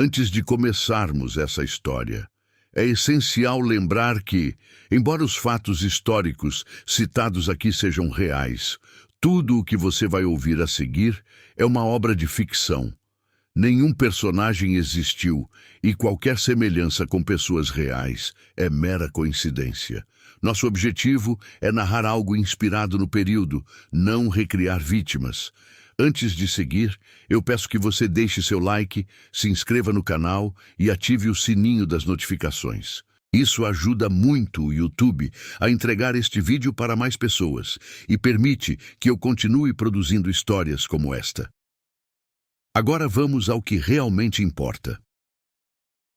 Antes de começarmos essa história, é essencial lembrar que, embora os fatos históricos citados aqui sejam reais, tudo o que você vai ouvir a seguir é uma obra de ficção. Nenhum personagem existiu e qualquer semelhança com pessoas reais é mera coincidência. Nosso objetivo é narrar algo inspirado no período, não recriar vítimas. Antes de seguir, eu peço que você deixe seu like, se inscreva no canal e ative o sininho das notificações. Isso ajuda muito o YouTube a entregar este vídeo para mais pessoas e permite que eu continue produzindo histórias como esta. Agora vamos ao que realmente importa.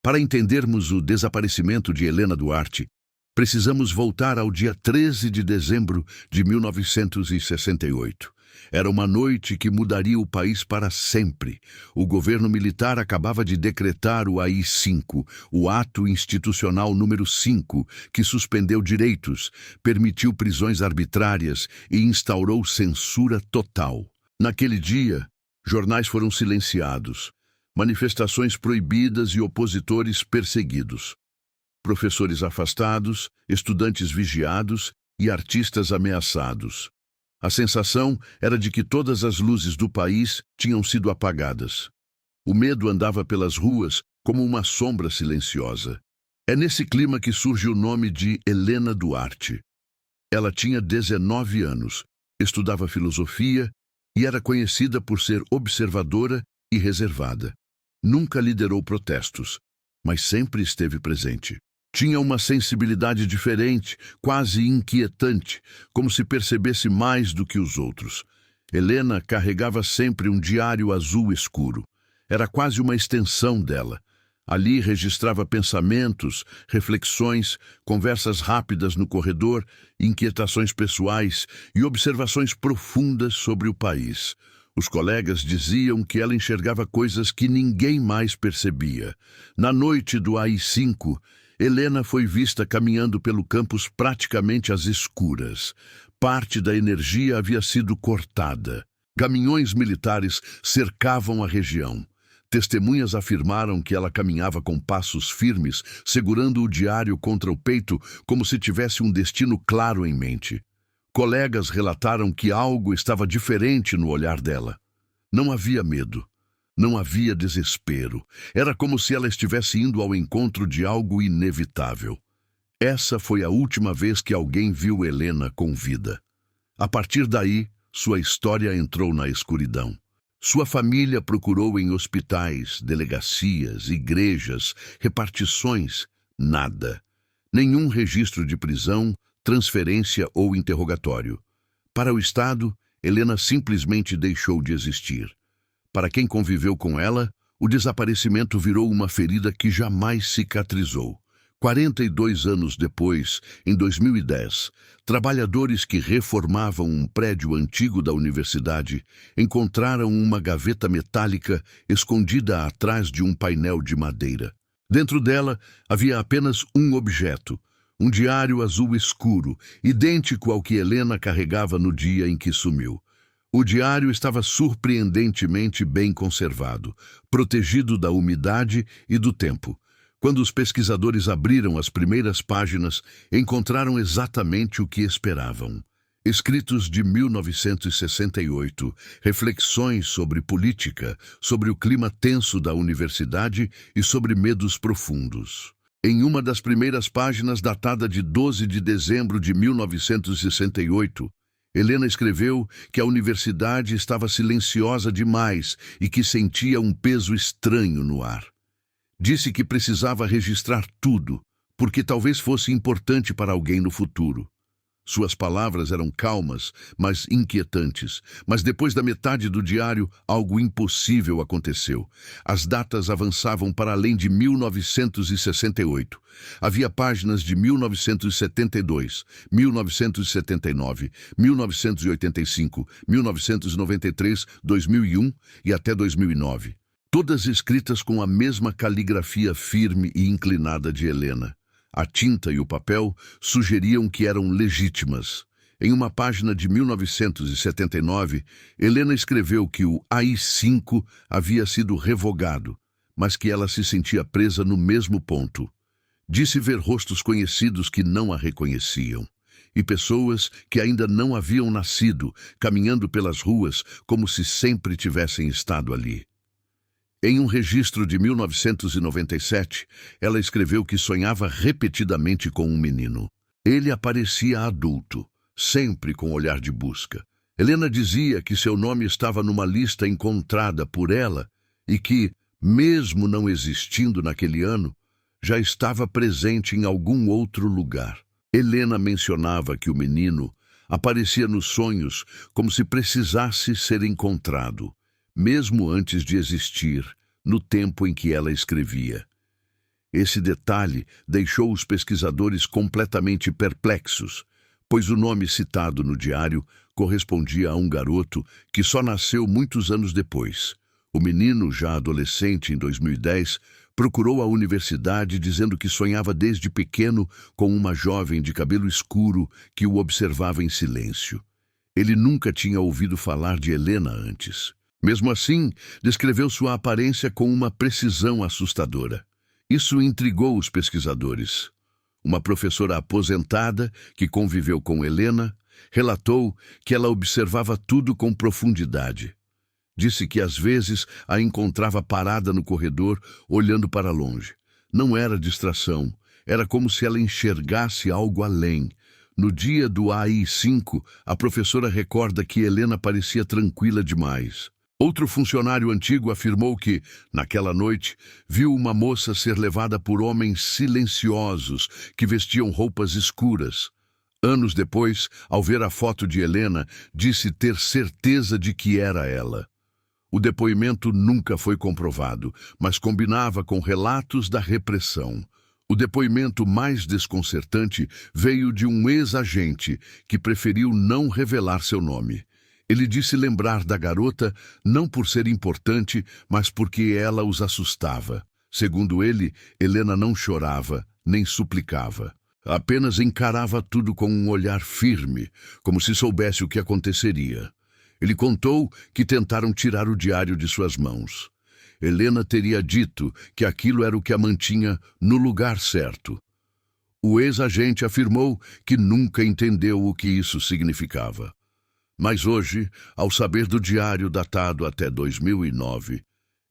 Para entendermos o desaparecimento de Helena Duarte, precisamos voltar ao dia 13 de dezembro de 1968. Era uma noite que mudaria o país para sempre. O governo militar acabava de decretar o AI-5, o Ato Institucional número 5, que suspendeu direitos, permitiu prisões arbitrárias e instaurou censura total. Naquele dia, jornais foram silenciados, manifestações proibidas e opositores perseguidos. Professores afastados, estudantes vigiados e artistas ameaçados. A sensação era de que todas as luzes do país tinham sido apagadas. O medo andava pelas ruas como uma sombra silenciosa. É nesse clima que surge o nome de Helena Duarte. Ela tinha 19 anos, estudava filosofia e era conhecida por ser observadora e reservada. Nunca liderou protestos, mas sempre esteve presente. Tinha uma sensibilidade diferente, quase inquietante, como se percebesse mais do que os outros. Helena carregava sempre um diário azul escuro. Era quase uma extensão dela. Ali registrava pensamentos, reflexões, conversas rápidas no corredor, inquietações pessoais e observações profundas sobre o país. Os colegas diziam que ela enxergava coisas que ninguém mais percebia. Na noite do AI-5, Helena foi vista caminhando pelo campus praticamente às escuras. Parte da energia havia sido cortada. Caminhões militares cercavam a região. Testemunhas afirmaram que ela caminhava com passos firmes, segurando o diário contra o peito como se tivesse um destino claro em mente. Colegas relataram que algo estava diferente no olhar dela. Não havia medo. Não havia desespero. Era como se ela estivesse indo ao encontro de algo inevitável. Essa foi a última vez que alguém viu Helena com vida. A partir daí, sua história entrou na escuridão. Sua família procurou em hospitais, delegacias, igrejas, repartições. Nada. Nenhum registro de prisão, transferência ou interrogatório. Para o Estado, Helena simplesmente deixou de existir. Para quem conviveu com ela, o desaparecimento virou uma ferida que jamais cicatrizou. 42 anos depois, em 2010, trabalhadores que reformavam um prédio antigo da universidade encontraram uma gaveta metálica escondida atrás de um painel de madeira. Dentro dela havia apenas um objeto, um diário azul escuro, idêntico ao que Helena carregava no dia em que sumiu. O diário estava surpreendentemente bem conservado, protegido da umidade e do tempo. Quando os pesquisadores abriram as primeiras páginas, encontraram exatamente o que esperavam. Escritos de 1968, reflexões sobre política, sobre o clima tenso da universidade e sobre medos profundos. Em uma das primeiras páginas, datada de 12 de dezembro de 1968, Helena escreveu que a universidade estava silenciosa demais e que sentia um peso estranho no ar. Disse que precisava registrar tudo, porque talvez fosse importante para alguém no futuro. Suas palavras eram calmas, mas inquietantes. Mas depois da metade do diário, algo impossível aconteceu. As datas avançavam para além de 1968. Havia páginas de 1972, 1979, 1985, 1993, 2001 e até 2009. Todas escritas com a mesma caligrafia firme e inclinada de Helena. A tinta e o papel sugeriam que eram legítimas. Em uma página de 1979, Helena escreveu que o AI-5 havia sido revogado, mas que ela se sentia presa no mesmo ponto. Disse ver rostos conhecidos que não a reconheciam, e pessoas que ainda não haviam nascido, caminhando pelas ruas como se sempre tivessem estado ali. Em um registro de 1997, ela escreveu que sonhava repetidamente com um menino. Ele aparecia adulto, sempre com olhar de busca. Helena dizia que seu nome estava numa lista encontrada por ela e que, mesmo não existindo naquele ano, já estava presente em algum outro lugar. Helena mencionava que o menino aparecia nos sonhos como se precisasse ser encontrado, mesmo antes de existir, no tempo em que ela escrevia. Esse detalhe deixou os pesquisadores completamente perplexos, pois o nome citado no diário correspondia a um garoto que só nasceu muitos anos depois. O menino, já adolescente em 2010, procurou a universidade dizendo que sonhava desde pequeno com uma jovem de cabelo escuro que o observava em silêncio. Ele nunca tinha ouvido falar de Helena antes. Mesmo assim, descreveu sua aparência com uma precisão assustadora. Isso intrigou os pesquisadores. Uma professora aposentada, que conviveu com Helena, relatou que ela observava tudo com profundidade. Disse que às vezes a encontrava parada no corredor, olhando para longe. Não era distração, era como se ela enxergasse algo além. No dia do AI-5, a professora recorda que Helena parecia tranquila demais. Outro funcionário antigo afirmou que, naquela noite, viu uma moça ser levada por homens silenciosos que vestiam roupas escuras. Anos depois, ao ver a foto de Helena, disse ter certeza de que era ela. O depoimento nunca foi comprovado, mas combinava com relatos da repressão. O depoimento mais desconcertante veio de um ex-agente que preferiu não revelar seu nome. Ele disse lembrar da garota não por ser importante, mas porque ela os assustava. Segundo ele, Helena não chorava, nem suplicava. Apenas encarava tudo com um olhar firme, como se soubesse o que aconteceria. Ele contou que tentaram tirar o diário de suas mãos. Helena teria dito que aquilo era o que a mantinha no lugar certo. O ex-agente afirmou que nunca entendeu o que isso significava. Mas hoje, ao saber do diário datado até 2009,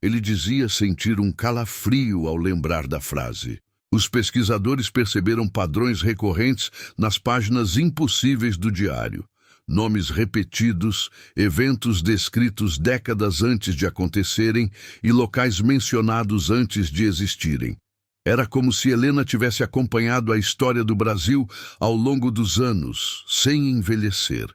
ele dizia sentir um calafrio ao lembrar da frase. Os pesquisadores perceberam padrões recorrentes nas páginas impossíveis do diário. Nomes repetidos, eventos descritos décadas antes de acontecerem e locais mencionados antes de existirem. Era como se Helena tivesse acompanhado a história do Brasil ao longo dos anos, sem envelhecer.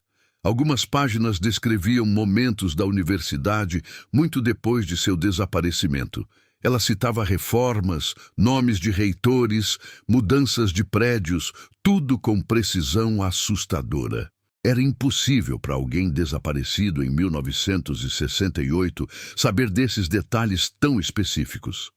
Algumas páginas descreviam momentos da universidade muito depois de seu desaparecimento. Ela citava reformas, nomes de reitores, mudanças de prédios, tudo com precisão assustadora. Era impossível para alguém desaparecido em 1968 saber desses detalhes tão específicos.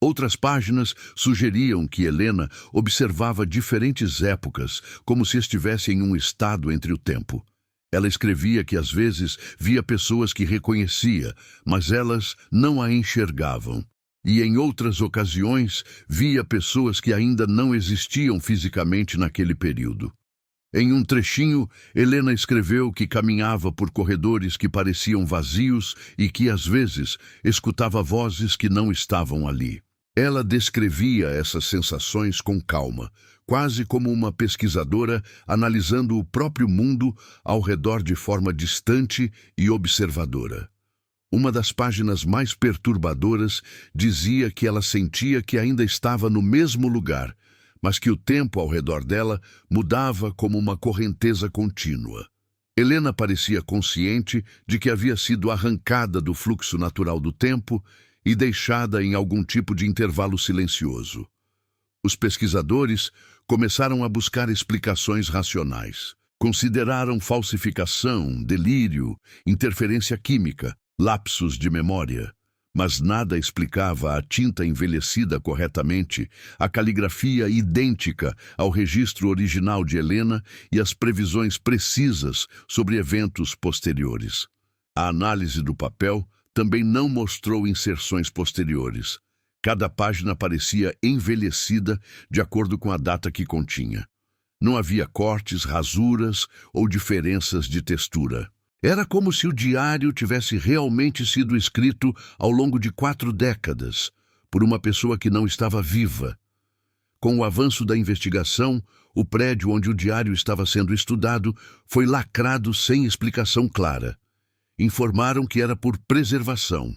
Outras páginas sugeriam que Helena observava diferentes épocas, como se estivesse em um estado entre o tempo. Ela escrevia que às vezes via pessoas que reconhecia, mas elas não a enxergavam. E em outras ocasiões via pessoas que ainda não existiam fisicamente naquele período. Em um trechinho, Helena escreveu que caminhava por corredores que pareciam vazios e que às vezes escutava vozes que não estavam ali. Ela descrevia essas sensações com calma, quase como uma pesquisadora analisando o próprio mundo ao redor de forma distante e observadora. Uma das páginas mais perturbadoras dizia que ela sentia que ainda estava no mesmo lugar, mas que o tempo ao redor dela mudava como uma correnteza contínua. Helena parecia consciente de que havia sido arrancada do fluxo natural do tempo e deixada em algum tipo de intervalo silencioso. Os pesquisadores começaram a buscar explicações racionais. Consideraram falsificação, delírio, interferência química, lapsos de memória. Mas nada explicava a tinta envelhecida corretamente, a caligrafia idêntica ao registro original de Helena e as previsões precisas sobre eventos posteriores. A análise do papel também não mostrou inserções posteriores. Cada página parecia envelhecida de acordo com a data que continha. Não havia cortes, rasuras ou diferenças de textura. Era como se o diário tivesse realmente sido escrito ao longo de 4 décadas, por uma pessoa que não estava viva. Com o avanço da investigação, o prédio onde o diário estava sendo estudado foi lacrado sem explicação clara. Informaram que era por preservação,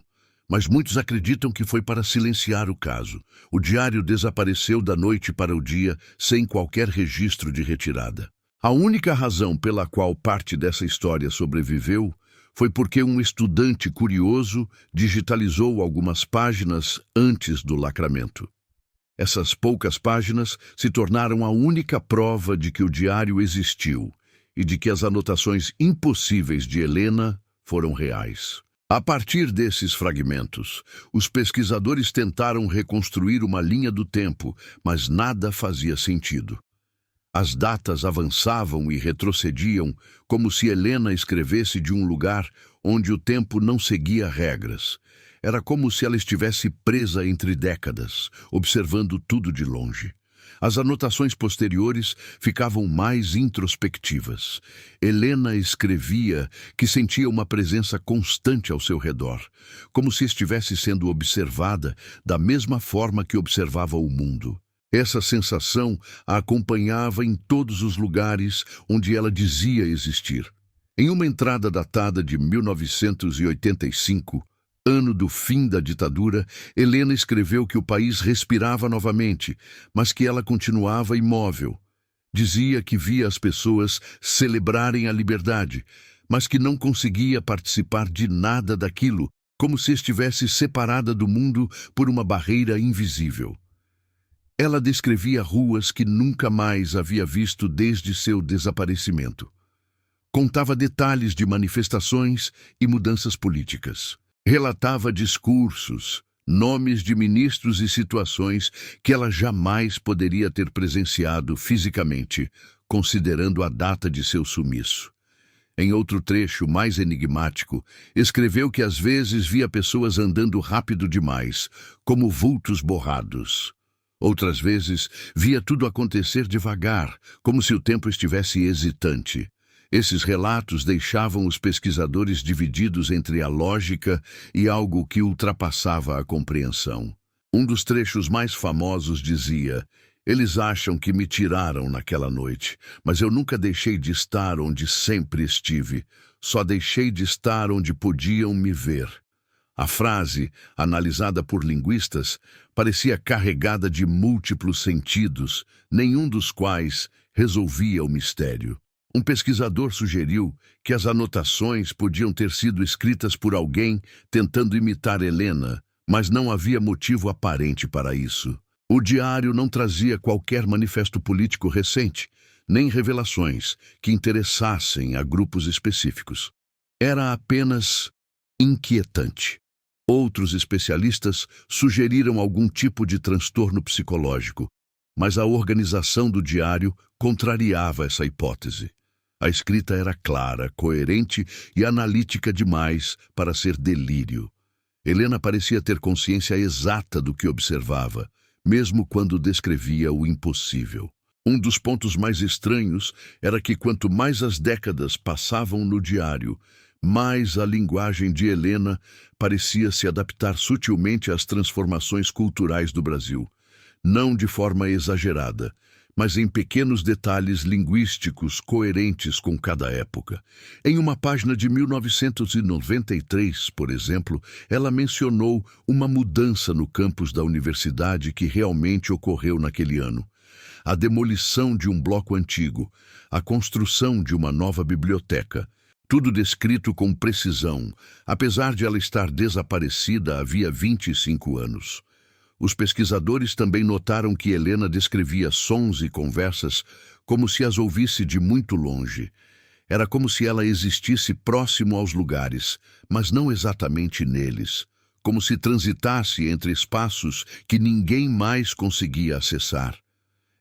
mas muitos acreditam que foi para silenciar o caso. O diário desapareceu da noite para o dia, sem qualquer registro de retirada. A única razão pela qual parte dessa história sobreviveu foi porque um estudante curioso digitalizou algumas páginas antes do lacramento. Essas poucas páginas se tornaram a única prova de que o diário existiu e de que as anotações impossíveis de Helena foram reais. A partir desses fragmentos, os pesquisadores tentaram reconstruir uma linha do tempo, mas nada fazia sentido. As datas avançavam e retrocediam, como se Helena escrevesse de um lugar onde o tempo não seguia regras. Era como se ela estivesse presa entre décadas, observando tudo de longe. As anotações posteriores ficavam mais introspectivas. Helena escrevia que sentia uma presença constante ao seu redor, como se estivesse sendo observada da mesma forma que observava o mundo. Essa sensação a acompanhava em todos os lugares onde ela dizia existir. Em uma entrada datada de 1985, ano do fim da ditadura, Helena escreveu que o país respirava novamente, mas que ela continuava imóvel. Dizia que via as pessoas celebrarem a liberdade, mas que não conseguia participar de nada daquilo, como se estivesse separada do mundo por uma barreira invisível. Ela descrevia ruas que nunca mais havia visto desde seu desaparecimento. Contava detalhes de manifestações e mudanças políticas. Relatava discursos, nomes de ministros e situações que ela jamais poderia ter presenciado fisicamente, considerando a data de seu sumiço. Em outro trecho mais enigmático, escreveu que às vezes via pessoas andando rápido demais, como vultos borrados. Outras vezes, via tudo acontecer devagar, como se o tempo estivesse hesitante. Esses relatos deixavam os pesquisadores divididos entre a lógica e algo que ultrapassava a compreensão. Um dos trechos mais famosos dizia: "Eles acham que me tiraram naquela noite, mas eu nunca deixei de estar onde sempre estive. Só deixei de estar onde podiam me ver." A frase, analisada por linguistas, parecia carregada de múltiplos sentidos, nenhum dos quais resolvia o mistério. Um pesquisador sugeriu que as anotações podiam ter sido escritas por alguém tentando imitar Helena, mas não havia motivo aparente para isso. O diário não trazia qualquer manifesto político recente, nem revelações que interessassem a grupos específicos. Era apenas inquietante. Outros especialistas sugeriram algum tipo de transtorno psicológico, mas a organização do diário contrariava essa hipótese. A escrita era clara, coerente e analítica demais para ser delírio. Helena parecia ter consciência exata do que observava, mesmo quando descrevia o impossível. Um dos pontos mais estranhos era que quanto mais as décadas passavam no diário, mais a linguagem de Helena parecia se adaptar sutilmente às transformações culturais do Brasil, não de forma exagerada, mas em pequenos detalhes linguísticos coerentes com cada época. Em uma página de 1993, por exemplo, ela mencionou uma mudança no campus da universidade que realmente ocorreu naquele ano. A demolição de um bloco antigo, a construção de uma nova biblioteca, tudo descrito com precisão, apesar de ela estar desaparecida havia 25 anos. Os pesquisadores também notaram que Helena descrevia sons e conversas como se as ouvisse de muito longe. Era como se ela existisse próximo aos lugares, mas não exatamente neles, como se transitasse entre espaços que ninguém mais conseguia acessar.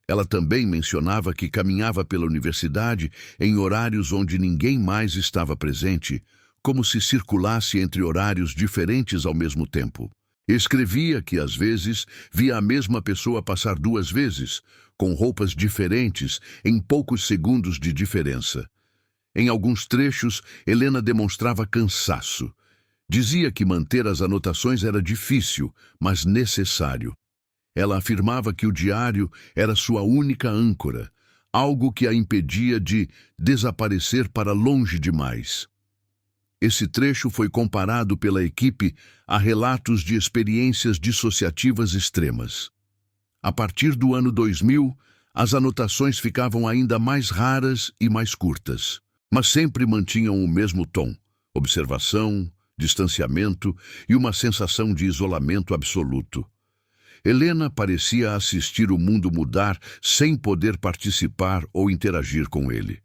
Ela também mencionava que caminhava pela universidade em horários onde ninguém mais estava presente, como se circulasse entre horários diferentes ao mesmo tempo. Escrevia que, às vezes, via a mesma pessoa passar 2 vezes, com roupas diferentes, em poucos segundos de diferença. Em alguns trechos, Helena demonstrava cansaço. Dizia que manter as anotações era difícil, mas necessário. Ela afirmava que o diário era sua única âncora, algo que a impedia de desaparecer para longe demais. Esse trecho foi comparado pela equipe a relatos de experiências dissociativas extremas. A partir do ano 2000, as anotações ficavam ainda mais raras e mais curtas, mas sempre mantinham o mesmo tom: observação, distanciamento e uma sensação de isolamento absoluto. Helena parecia assistir o mundo mudar sem poder participar ou interagir com ele.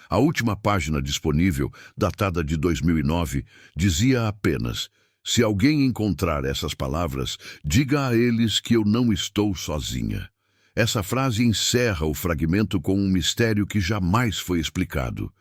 A última página disponível, datada de 2009, dizia apenas: "Se alguém encontrar essas palavras, diga a eles que eu não estou sozinha." Essa frase encerra o fragmento com um mistério que jamais foi explicado.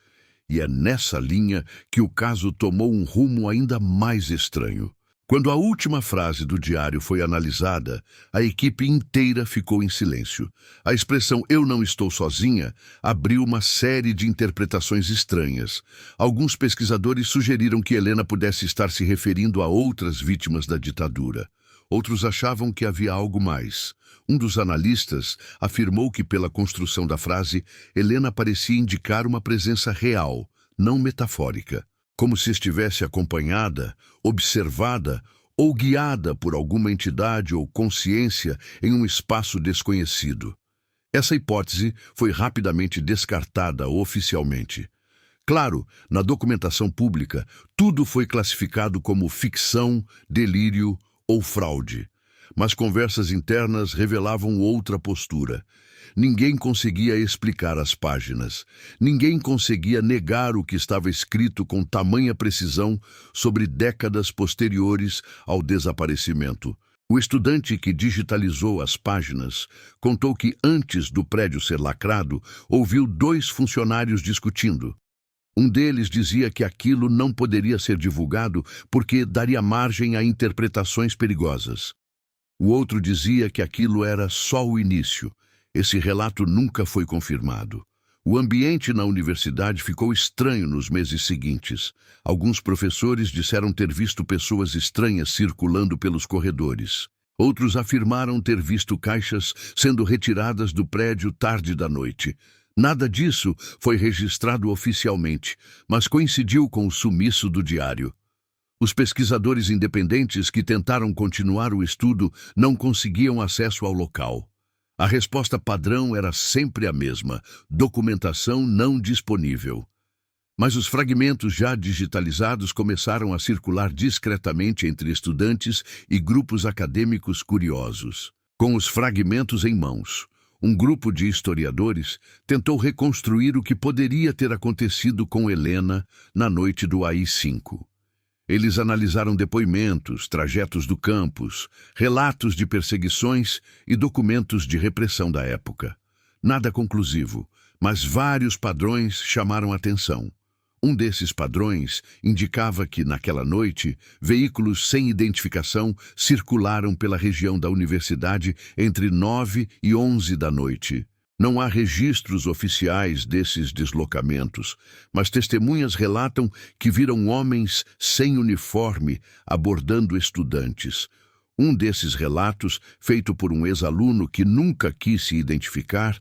E é nessa linha que o caso tomou um rumo ainda mais estranho. Quando a última frase do diário foi analisada, a equipe inteira ficou em silêncio. A expressão "eu não estou sozinha" abriu uma série de interpretações estranhas. Alguns pesquisadores sugeriram que Helena pudesse estar se referindo a outras vítimas da ditadura. Outros achavam que havia algo mais. Um dos analistas afirmou que, pela construção da frase, Helena parecia indicar uma presença real, não metafórica, como se estivesse acompanhada, observada ou guiada por alguma entidade ou consciência em um espaço desconhecido. Essa hipótese foi rapidamente descartada oficialmente. Claro, na documentação pública, tudo foi classificado como ficção, delírio ou fraude. Mas conversas internas revelavam outra postura. Ninguém conseguia explicar as páginas. Ninguém conseguia negar o que estava escrito com tamanha precisão sobre décadas posteriores ao desaparecimento. O estudante que digitalizou as páginas contou que, antes do prédio ser lacrado, ouviu 2 funcionários discutindo. Um deles dizia que aquilo não poderia ser divulgado porque daria margem a interpretações perigosas. O outro dizia que aquilo era só o início. Esse relato nunca foi confirmado. O ambiente na universidade ficou estranho nos meses seguintes. Alguns professores disseram ter visto pessoas estranhas circulando pelos corredores. Outros afirmaram ter visto caixas sendo retiradas do prédio tarde da noite. Nada disso foi registrado oficialmente, mas coincidiu com o sumiço do diário. Os pesquisadores independentes que tentaram continuar o estudo não conseguiam acesso ao local. A resposta padrão era sempre a mesma: documentação não disponível. Mas os fragmentos já digitalizados começaram a circular discretamente entre estudantes e grupos acadêmicos curiosos. Com os fragmentos em mãos, um grupo de historiadores tentou reconstruir o que poderia ter acontecido com Helena na noite do AI-5. Eles analisaram depoimentos, trajetos do campus, relatos de perseguições e documentos de repressão da época. Nada conclusivo, mas vários padrões chamaram atenção. Um desses padrões indicava que, naquela noite, veículos sem identificação circularam pela região da universidade entre 9 e 11 da noite. Não há registros oficiais desses deslocamentos, mas testemunhas relatam que viram homens sem uniforme abordando estudantes. Um desses relatos, feito por um ex-aluno que nunca quis se identificar,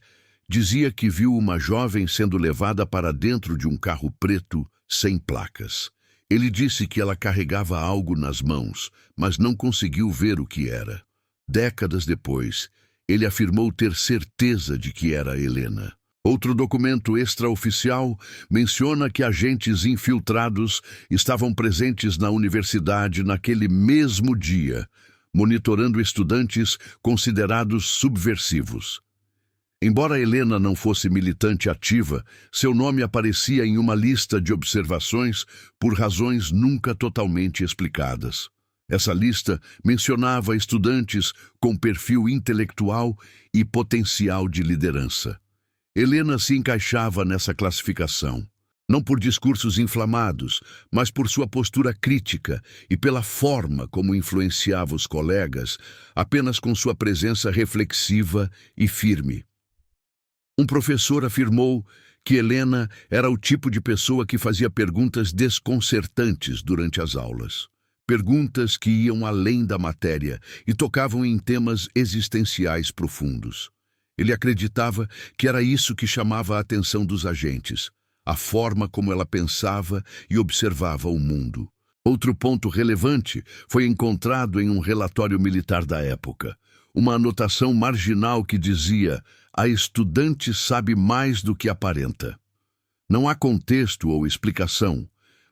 dizia que viu uma jovem sendo levada para dentro de um carro preto sem placas. Ele disse que ela carregava algo nas mãos, mas não conseguiu ver o que era. Décadas depois, ele afirmou ter certeza de que era Helena. Outro documento extraoficial menciona que agentes infiltrados estavam presentes na universidade naquele mesmo dia, monitorando estudantes considerados subversivos. Embora Helena não fosse militante ativa, seu nome aparecia em uma lista de observações por razões nunca totalmente explicadas. Essa lista mencionava estudantes com perfil intelectual e potencial de liderança. Helena se encaixava nessa classificação. Não por discursos inflamados, mas por sua postura crítica e pela forma como influenciava os colegas, apenas com sua presença reflexiva e firme. Um professor afirmou que Helena era o tipo de pessoa que fazia perguntas desconcertantes durante as aulas. Perguntas que iam além da matéria e tocavam em temas existenciais profundos. Ele acreditava que era isso que chamava a atenção dos agentes, a forma como ela pensava e observava o mundo. Outro ponto relevante foi encontrado em um relatório militar da época. Uma anotação marginal que dizia: a estudante sabe mais do que aparenta. Não há contexto ou explicação,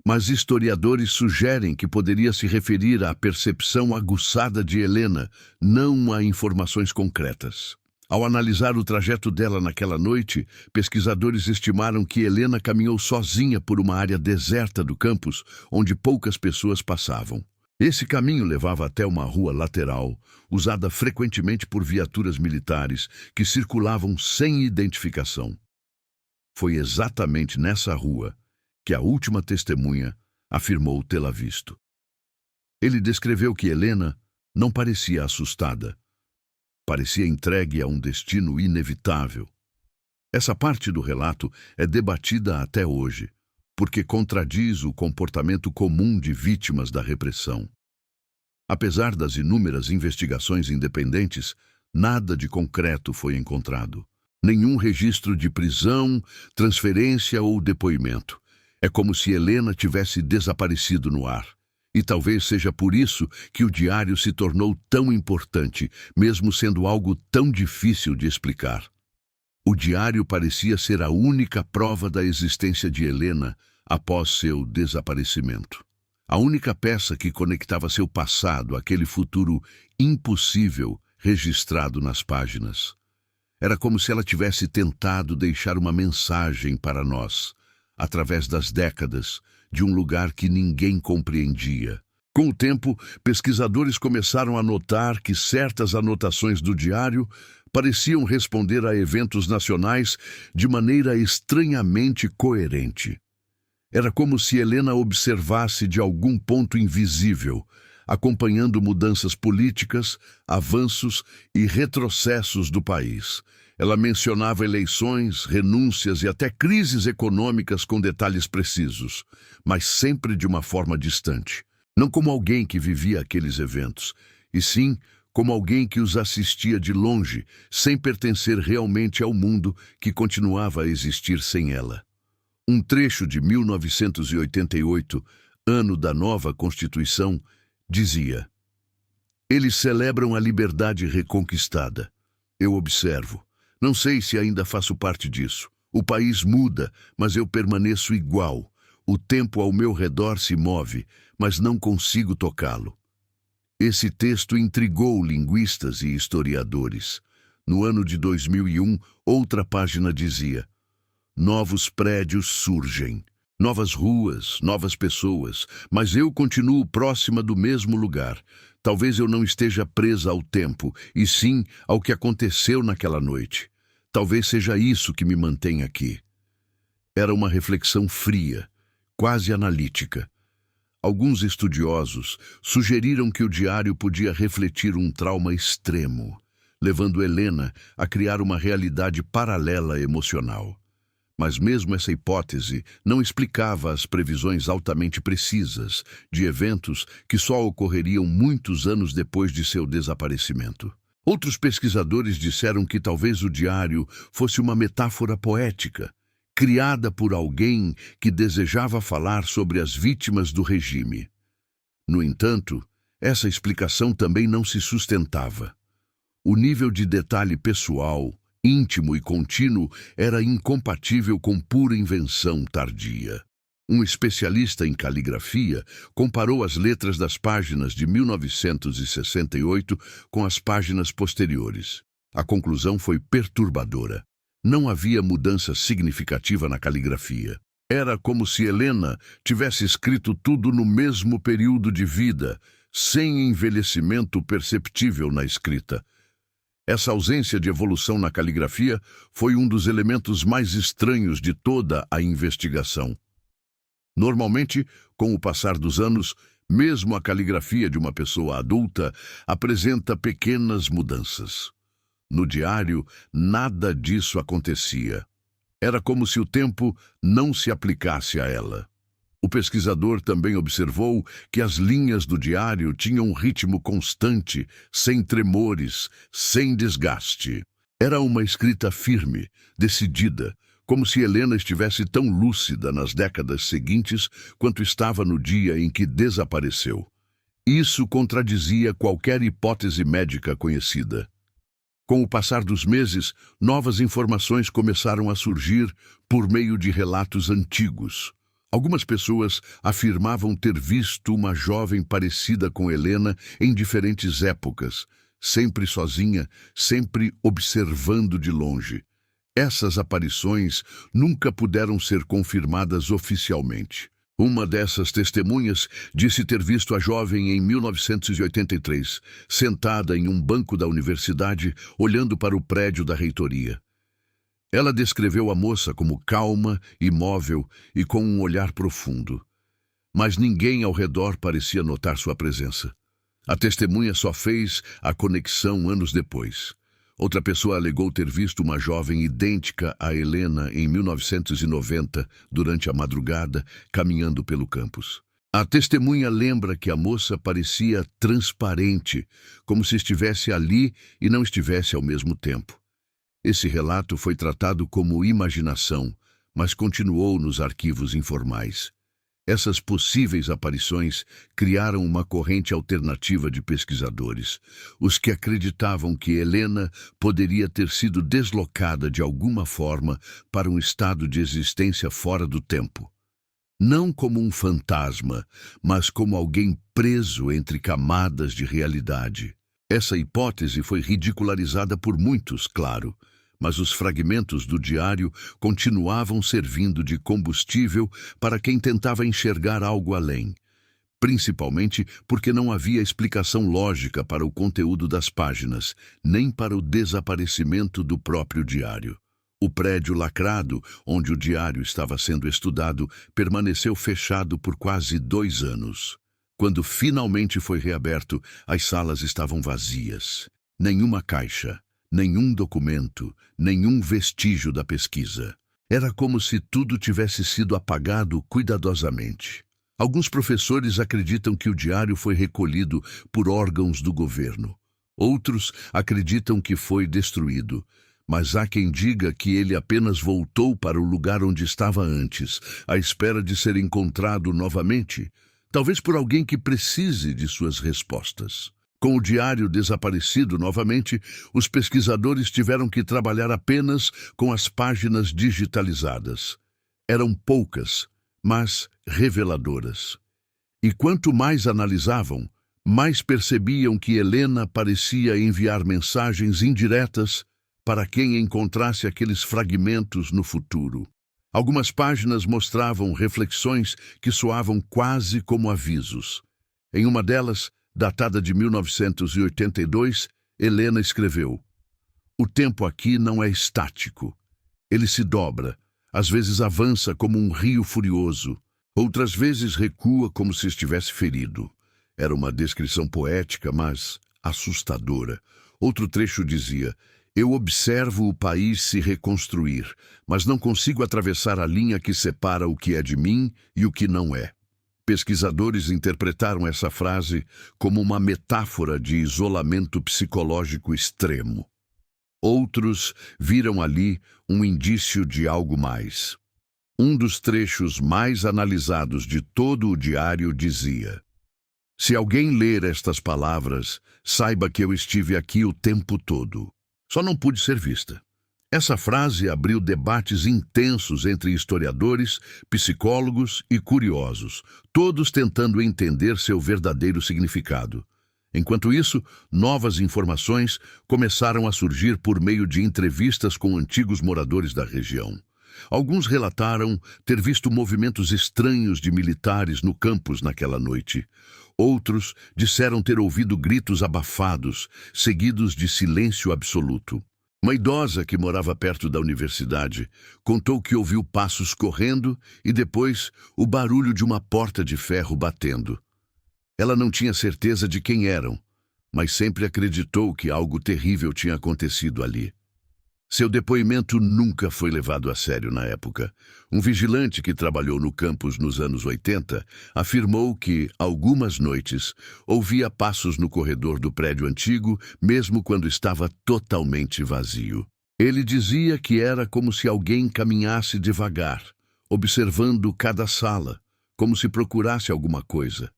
mas historiadores sugerem que poderia se referir à percepção aguçada de Helena, não a informações concretas. Ao analisar o trajeto dela naquela noite, pesquisadores estimaram que Helena caminhou sozinha por uma área deserta do campus, onde poucas pessoas passavam. Esse caminho levava até uma rua lateral, usada frequentemente por viaturas militares que circulavam sem identificação. Foi exatamente nessa rua que a última testemunha afirmou tê-la visto. Ele descreveu que Helena não parecia assustada. Parecia entregue a um destino inevitável. Essa parte do relato é debatida até hoje, porque contradiz o comportamento comum de vítimas da repressão. Apesar das inúmeras investigações independentes, nada de concreto foi encontrado. Nenhum registro de prisão, transferência ou depoimento. É como se Helena tivesse desaparecido no ar. E talvez seja por isso que o diário se tornou tão importante, mesmo sendo algo tão difícil de explicar. O diário parecia ser a única prova da existência de Helena após seu desaparecimento. A única peça que conectava seu passado àquele futuro impossível registrado nas páginas. Era como se ela tivesse tentado deixar uma mensagem para nós, através das décadas, de um lugar que ninguém compreendia. Com o tempo, pesquisadores começaram a notar que certas anotações do diário pareciam responder a eventos nacionais de maneira estranhamente coerente. Era como se Helena observasse de algum ponto invisível, acompanhando mudanças políticas, avanços e retrocessos do país. Ela mencionava eleições, renúncias e até crises econômicas com detalhes precisos, mas sempre de uma forma distante. Não como alguém que vivia aqueles eventos, e sim como alguém que os assistia de longe, sem pertencer realmente ao mundo que continuava a existir sem ela. Um trecho de 1988, ano da nova Constituição, dizia: eles celebram a liberdade reconquistada. Eu observo. Não sei se ainda faço parte disso. O país muda, mas eu permaneço igual. O tempo ao meu redor se move, mas não consigo tocá-lo. Esse texto intrigou linguistas e historiadores. No ano de 2001, outra página dizia: novos prédios surgem, novas ruas, novas pessoas, mas eu continuo próxima do mesmo lugar. Talvez eu não esteja presa ao tempo, e sim ao que aconteceu naquela noite. Talvez seja isso que me mantém aqui. Era uma reflexão fria, quase analítica. Alguns estudiosos sugeriram que o diário podia refletir um trauma extremo, levando Helena a criar uma realidade paralela emocional. Mas mesmo essa hipótese não explicava as previsões altamente precisas de eventos que só ocorreriam muitos anos depois de seu desaparecimento. Outros pesquisadores disseram que talvez o diário fosse uma metáfora poética, criada por alguém que desejava falar sobre as vítimas do regime. No entanto, essa explicação também não se sustentava. O nível de detalhe pessoal, íntimo e contínuo era incompatível com pura invenção tardia. Um especialista em caligrafia comparou as letras das páginas de 1968 com as páginas posteriores. A conclusão foi perturbadora. Não havia mudança significativa na caligrafia. Era como se Helena tivesse escrito tudo no mesmo período de vida, sem envelhecimento perceptível na escrita. Essa ausência de evolução na caligrafia foi um dos elementos mais estranhos de toda a investigação. Normalmente, com o passar dos anos, mesmo a caligrafia de uma pessoa adulta apresenta pequenas mudanças. No diário, nada disso acontecia. Era como se o tempo não se aplicasse a ela. O pesquisador também observou que as linhas do diário tinham um ritmo constante, sem tremores, sem desgaste. Era uma escrita firme, decidida, como se Helena estivesse tão lúcida nas décadas seguintes quanto estava no dia em que desapareceu. Isso contradizia qualquer hipótese médica conhecida. Com o passar dos meses, novas informações começaram a surgir por meio de relatos antigos. Algumas pessoas afirmavam ter visto uma jovem parecida com Helena em diferentes épocas, sempre sozinha, sempre observando de longe. Essas aparições nunca puderam ser confirmadas oficialmente. Uma dessas testemunhas disse ter visto a jovem em 1983, sentada em um banco da universidade, olhando para o prédio da reitoria. Ela descreveu a moça como calma, imóvel e com um olhar profundo. Mas ninguém ao redor parecia notar sua presença. A testemunha só fez a conexão anos depois. Outra pessoa alegou ter visto uma jovem idêntica a Helena em 1990, durante a madrugada, caminhando pelo campus. A testemunha lembra que a moça parecia transparente, como se estivesse ali e não estivesse ao mesmo tempo. Esse relato foi tratado como imaginação, mas continuou nos arquivos informais. Essas possíveis aparições criaram uma corrente alternativa de pesquisadores, os que acreditavam que Helena poderia ter sido deslocada de alguma forma para um estado de existência fora do tempo. Não como um fantasma, mas como alguém preso entre camadas de realidade. Essa hipótese foi ridicularizada por muitos, claro, mas os fragmentos do diário continuavam servindo de combustível para quem tentava enxergar algo além, principalmente porque não havia explicação lógica para o conteúdo das páginas, nem para o desaparecimento do próprio diário. O prédio lacrado, onde o diário estava sendo estudado, permaneceu fechado por quase 2 anos. Quando finalmente foi reaberto, as salas estavam vazias. Nenhuma caixa, nenhum documento, nenhum vestígio da pesquisa. Era como se tudo tivesse sido apagado cuidadosamente. Alguns professores acreditam que o diário foi recolhido por órgãos do governo. Outros acreditam que foi destruído. Mas há quem diga que ele apenas voltou para o lugar onde estava antes, à espera de ser encontrado novamente, talvez por alguém que precise de suas respostas. Com o diário desaparecido novamente, os pesquisadores tiveram que trabalhar apenas com as páginas digitalizadas. Eram poucas, mas reveladoras. E quanto mais analisavam, mais percebiam que Helena parecia enviar mensagens indiretas para quem encontrasse aqueles fragmentos no futuro. Algumas páginas mostravam reflexões que soavam quase como avisos. Em uma delas, datada de 1982, Helena escreveu: "O tempo aqui não é estático. Ele se dobra, às vezes avança como um rio furioso, outras vezes recua como se estivesse ferido." Era uma descrição poética, mas assustadora. Outro trecho dizia: "Eu observo o país se reconstruir, mas não consigo atravessar a linha que separa o que é de mim e o que não é." Pesquisadores interpretaram essa frase como uma metáfora de isolamento psicológico extremo. Outros viram ali um indício de algo mais. Um dos trechos mais analisados de todo o diário dizia: "Se alguém ler estas palavras, saiba que eu estive aqui o tempo todo. Só não pude ser vista." Essa frase abriu debates intensos entre historiadores, psicólogos e curiosos, todos tentando entender seu verdadeiro significado. Enquanto isso, novas informações começaram a surgir por meio de entrevistas com antigos moradores da região. Alguns relataram ter visto movimentos estranhos de militares no campus naquela noite. Outros disseram ter ouvido gritos abafados, seguidos de silêncio absoluto. Uma idosa que morava perto da universidade contou que ouviu passos correndo e depois o barulho de uma porta de ferro batendo. Ela não tinha certeza de quem eram, mas sempre acreditou que algo terrível tinha acontecido ali. Seu depoimento nunca foi levado a sério na época. Um vigilante que trabalhou no campus nos anos 80 afirmou que, algumas noites, ouvia passos no corredor do prédio antigo, mesmo quando estava totalmente vazio. Ele dizia que era como se alguém caminhasse devagar, observando cada sala, como se procurasse alguma coisa.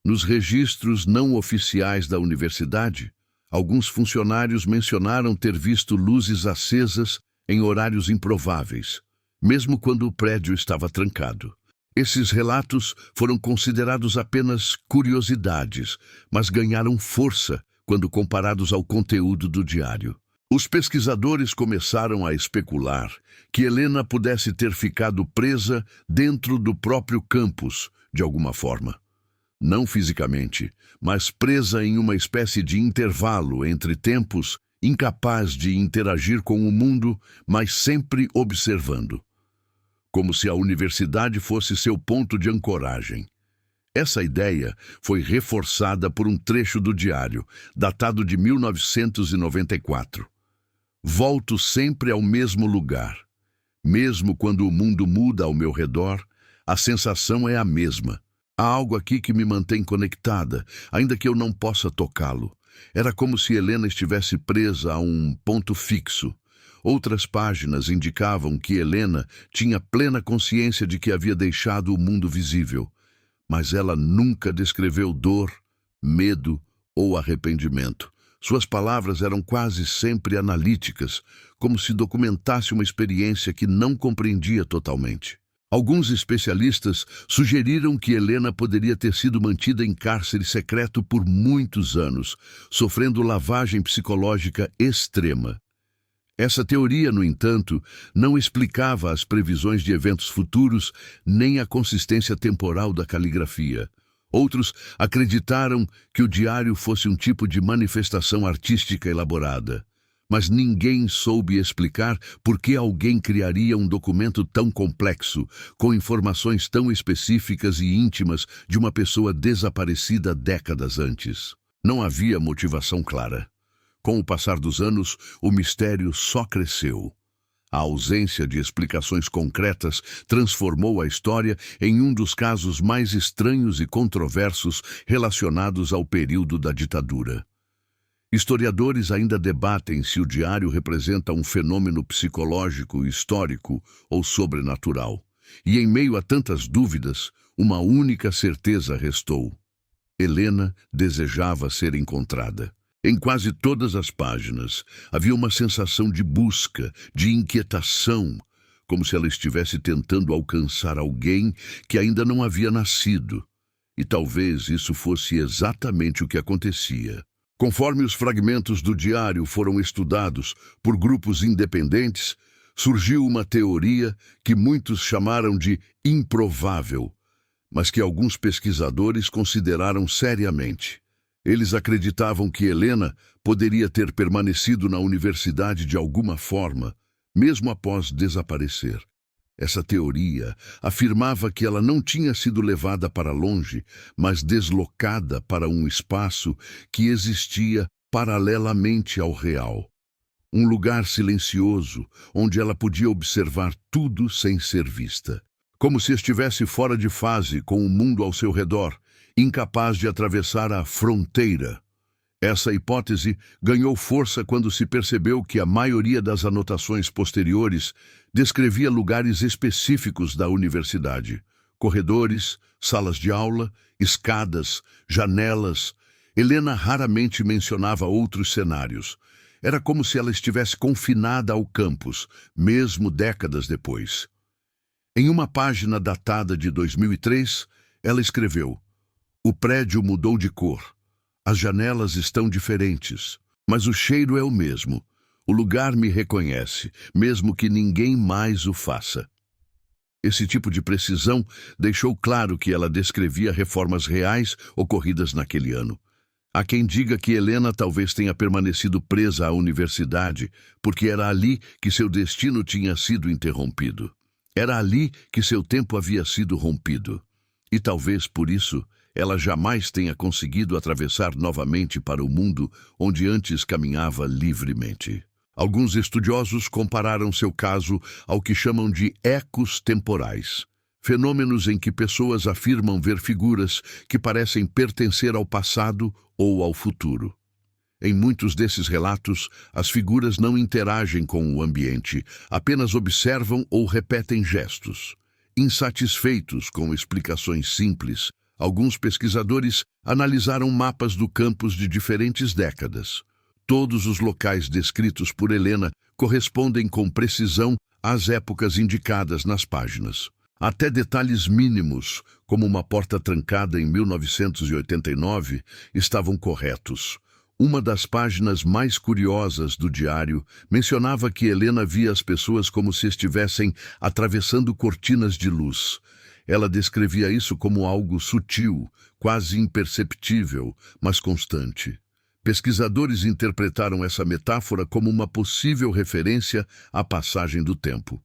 Nos registros não oficiais da universidade, alguns funcionários mencionaram ter visto luzes acesas em horários improváveis, mesmo quando o prédio estava trancado. Esses relatos foram considerados apenas curiosidades, mas ganharam força quando comparados ao conteúdo do diário. Os pesquisadores começaram a especular que Helena pudesse ter ficado presa dentro do próprio campus, de alguma forma. Não fisicamente, mas presa em uma espécie de intervalo entre tempos, incapaz de interagir com o mundo, mas sempre observando. Como se a universidade fosse seu ponto de ancoragem. Essa ideia foi reforçada por um trecho do diário, datado de 1994. Volto sempre ao mesmo lugar. Mesmo quando o mundo muda ao meu redor, a sensação é a mesma. Há algo aqui que me mantém conectada, ainda que eu não possa tocá-lo. Era como se Helena estivesse presa a um ponto fixo. Outras páginas indicavam que Helena tinha plena consciência de que havia deixado o mundo visível, mas ela nunca descreveu dor, medo ou arrependimento. Suas palavras eram quase sempre analíticas, como se documentasse uma experiência que não compreendia totalmente. Alguns especialistas sugeriram que Helena poderia ter sido mantida em cárcere secreto por muitos anos, sofrendo lavagem psicológica extrema. Essa teoria, no entanto, não explicava as previsões de eventos futuros nem a consistência temporal da caligrafia. Outros acreditaram que o diário fosse um tipo de manifestação artística elaborada. Mas ninguém soube explicar por que alguém criaria um documento tão complexo, com informações tão específicas e íntimas de uma pessoa desaparecida décadas antes. Não havia motivação clara. Com o passar dos anos, o mistério só cresceu. A ausência de explicações concretas transformou a história em um dos casos mais estranhos e controversos relacionados ao período da ditadura. Historiadores ainda debatem se o diário representa um fenômeno psicológico, histórico ou sobrenatural. E em meio a tantas dúvidas, uma única certeza restou. Helena desejava ser encontrada. Em quase todas as páginas, havia uma sensação de busca, de inquietação, como se ela estivesse tentando alcançar alguém que ainda não havia nascido. E talvez isso fosse exatamente o que acontecia. Conforme os fragmentos do diário foram estudados por grupos independentes, surgiu uma teoria que muitos chamaram de improvável, mas que alguns pesquisadores consideraram seriamente. Eles acreditavam que Helena poderia ter permanecido na universidade de alguma forma, mesmo após desaparecer. Essa teoria afirmava que ela não tinha sido levada para longe, mas deslocada para um espaço que existia paralelamente ao real. Um lugar silencioso, onde ela podia observar tudo sem ser vista. Como se estivesse fora de fase com o mundo ao seu redor, incapaz de atravessar a fronteira. Essa hipótese ganhou força quando se percebeu que a maioria das anotações posteriores descrevia lugares específicos da universidade. Corredores, salas de aula, escadas, janelas. Helena raramente mencionava outros cenários. Era como se ela estivesse confinada ao campus, mesmo décadas depois. Em uma página datada de 2003, ela escreveu: "O prédio mudou de cor. As janelas estão diferentes, mas o cheiro é o mesmo. O lugar me reconhece, mesmo que ninguém mais o faça." Esse tipo de precisão deixou claro que ela descrevia reformas reais ocorridas naquele ano. Há quem diga que Helena talvez tenha permanecido presa à universidade, porque era ali que seu destino tinha sido interrompido. Era ali que seu tempo havia sido rompido. E talvez por isso ela jamais tenha conseguido atravessar novamente para o mundo onde antes caminhava livremente. Alguns estudiosos compararam seu caso ao que chamam de ecos temporais, fenômenos em que pessoas afirmam ver figuras que parecem pertencer ao passado ou ao futuro. Em muitos desses relatos, as figuras não interagem com o ambiente, apenas observam ou repetem gestos. Insatisfeitos com explicações simples, alguns pesquisadores analisaram mapas do campus de diferentes décadas. Todos os locais descritos por Helena correspondem com precisão às épocas indicadas nas páginas. Até detalhes mínimos, como uma porta trancada em 1989, estavam corretos. Uma das páginas mais curiosas do diário mencionava que Helena via as pessoas como se estivessem atravessando cortinas de luz. Ela descrevia isso como algo sutil, quase imperceptível, mas constante. Pesquisadores interpretaram essa metáfora como uma possível referência à passagem do tempo.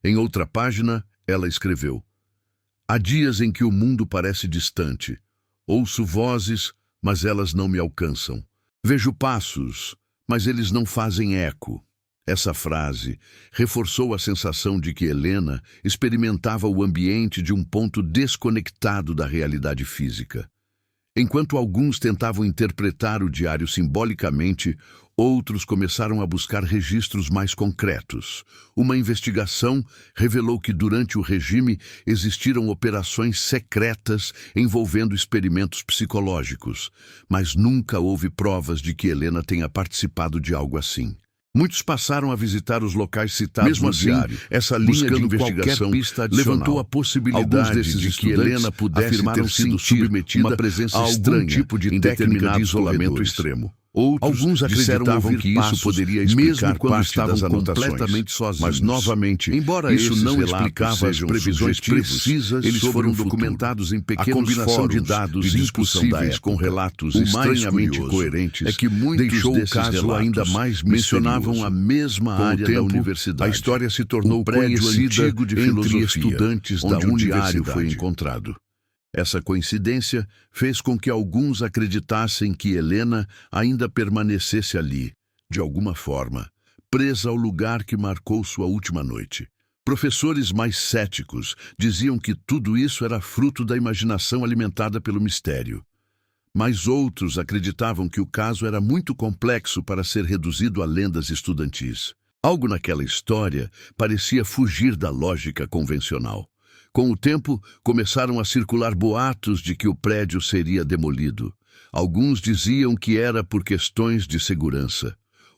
Em outra página, ela escreveu: "Há dias em que o mundo parece distante. Ouço vozes, mas elas não me alcançam. Vejo passos, mas eles não fazem eco." Essa frase reforçou a sensação de que Helena experimentava o ambiente de um ponto desconectado da realidade física. Enquanto alguns tentavam interpretar o diário simbolicamente, outros começaram a buscar registros mais concretos. Uma investigação revelou que durante o regime existiram operações secretas envolvendo experimentos psicológicos, mas nunca houve provas de que Helena tenha participado de algo assim. Muitos passaram a visitar os locais citados no diário. Essa linha de investigação levantou a possibilidade de que Helena pudesse ter sido submetida uma presença estranha, tipo de técnica de isolamento extremo. Alguns acreditavam que isso poderia explicar parte das anotações, completamente sozinhos. Mas, novamente, embora isso não explicava as previsões precisas, eles foram documentados em pequenos fóruns de dados impossíveis com relatos estranhamente coerentes, é que muitos desses relatos ainda mais mencionavam a mesma área da universidade. A história se tornou conhecida entre estudantes da universidade. O diário foi encontrado. Essa coincidência fez com que alguns acreditassem que Helena ainda permanecesse ali, de alguma forma, presa ao lugar que marcou sua última noite. Professores mais céticos diziam que tudo isso era fruto da imaginação alimentada pelo mistério. Mas outros acreditavam que o caso era muito complexo para ser reduzido a lendas estudantis. Algo naquela história parecia fugir da lógica convencional. Com o tempo, começaram a circular boatos de que o prédio seria demolido. Alguns diziam que era por questões de segurança.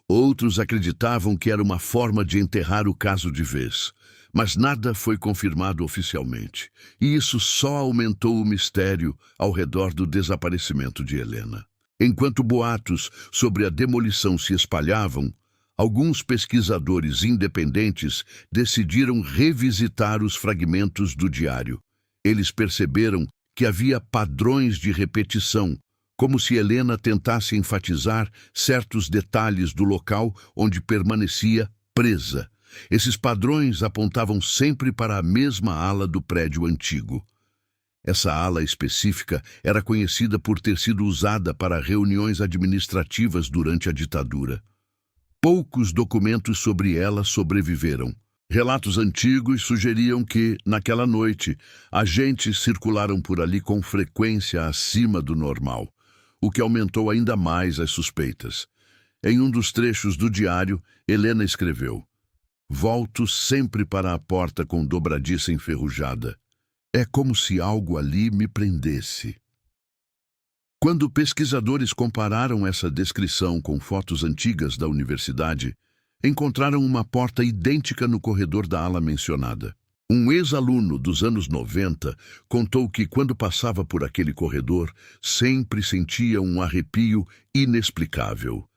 Outros acreditavam que era uma forma de enterrar o caso de vez. Mas nada foi confirmado oficialmente. E isso só aumentou o mistério ao redor do desaparecimento de Helena. Enquanto boatos sobre a demolição se espalhavam, alguns pesquisadores independentes decidiram revisitar os fragmentos do diário. Eles perceberam que havia padrões de repetição, como se Helena tentasse enfatizar certos detalhes do local onde permanecia presa. Esses padrões apontavam sempre para a mesma ala do prédio antigo. Essa ala específica era conhecida por ter sido usada para reuniões administrativas durante a ditadura. Poucos documentos sobre ela sobreviveram. Relatos antigos sugeriam que, naquela noite, agentes circularam por ali com frequência acima do normal, o que aumentou ainda mais as suspeitas. Em um dos trechos do diário, Helena escreveu: "Volto sempre para a porta com dobradiça enferrujada. É como se algo ali me prendesse." Quando pesquisadores compararam essa descrição com fotos antigas da universidade, encontraram uma porta idêntica no corredor da ala mencionada. Um ex-aluno dos anos 90 contou que, quando passava por aquele corredor, sempre sentia um arrepio inexplicável.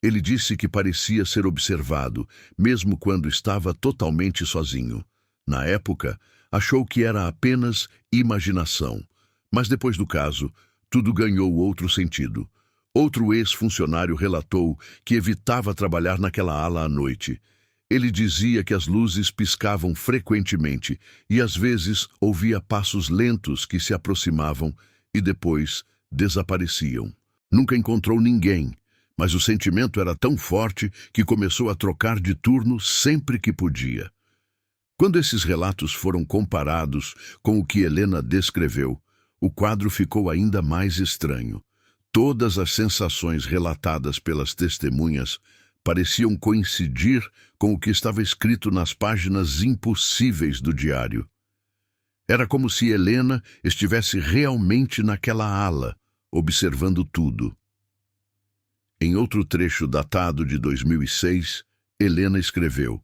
Ele disse que parecia ser observado, mesmo quando estava totalmente sozinho. Na época, achou que era apenas imaginação, mas depois do caso, tudo ganhou outro sentido. Outro ex-funcionário relatou que evitava trabalhar naquela ala à noite. Ele dizia que as luzes piscavam frequentemente e às vezes ouvia passos lentos que se aproximavam e depois desapareciam. Nunca encontrou ninguém, mas o sentimento era tão forte que começou a trocar de turno sempre que podia. Quando esses relatos foram comparados com o que Helena descreveu, o quadro ficou ainda mais estranho. Todas as sensações relatadas pelas testemunhas pareciam coincidir com o que estava escrito nas páginas impossíveis do diário. Era como se Helena estivesse realmente naquela ala, observando tudo. Em outro trecho datado de 2006, Helena escreveu: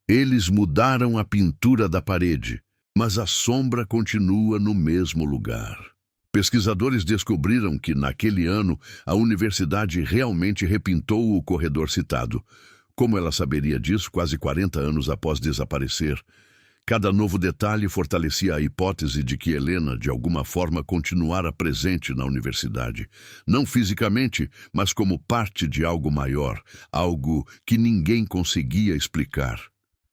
"Eles mudaram a pintura da parede, mas a sombra continua no mesmo lugar." Pesquisadores descobriram que, naquele ano, a universidade realmente repintou o corredor citado. Como ela saberia disso quase 40 anos após desaparecer? Cada novo detalhe fortalecia a hipótese de que Helena, de alguma forma, continuara presente na universidade. Não fisicamente, mas como parte de algo maior, algo que ninguém conseguia explicar.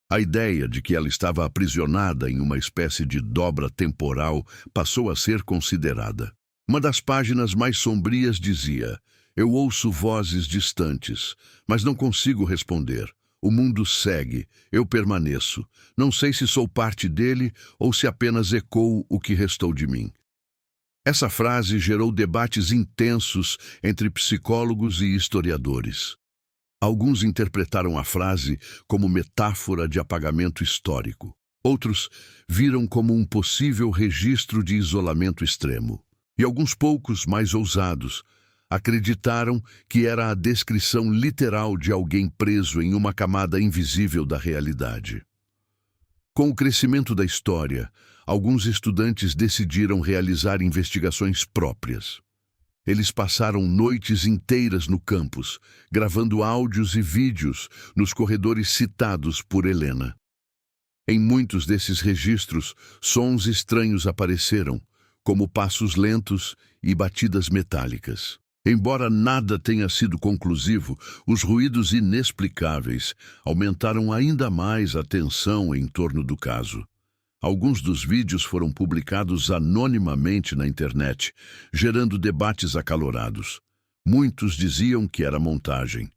A ideia de que ela estava aprisionada em uma espécie de dobra temporal passou a ser considerada. Uma das páginas mais sombrias dizia: "Eu ouço vozes distantes, mas não consigo responder. O mundo segue, eu permaneço. Não sei se sou parte dele ou se apenas ecoo o que restou de mim." Essa frase gerou debates intensos entre psicólogos e historiadores. Alguns interpretaram a frase como metáfora de apagamento histórico. Outros viram como um possível registro de isolamento extremo. E alguns poucos, mais ousados, acreditaram que era a descrição literal de alguém preso em uma camada invisível da realidade. Com o crescimento da história, alguns estudantes decidiram realizar investigações próprias. Eles passaram noites inteiras no campus, gravando áudios e vídeos nos corredores citados por Helena. Em muitos desses registros, sons estranhos apareceram, como passos lentos e batidas metálicas. Embora nada tenha sido conclusivo, os ruídos inexplicáveis aumentaram ainda mais a tensão em torno do caso. Alguns dos vídeos foram publicados anonimamente na internet, gerando debates acalorados. Muitos diziam que era montagem,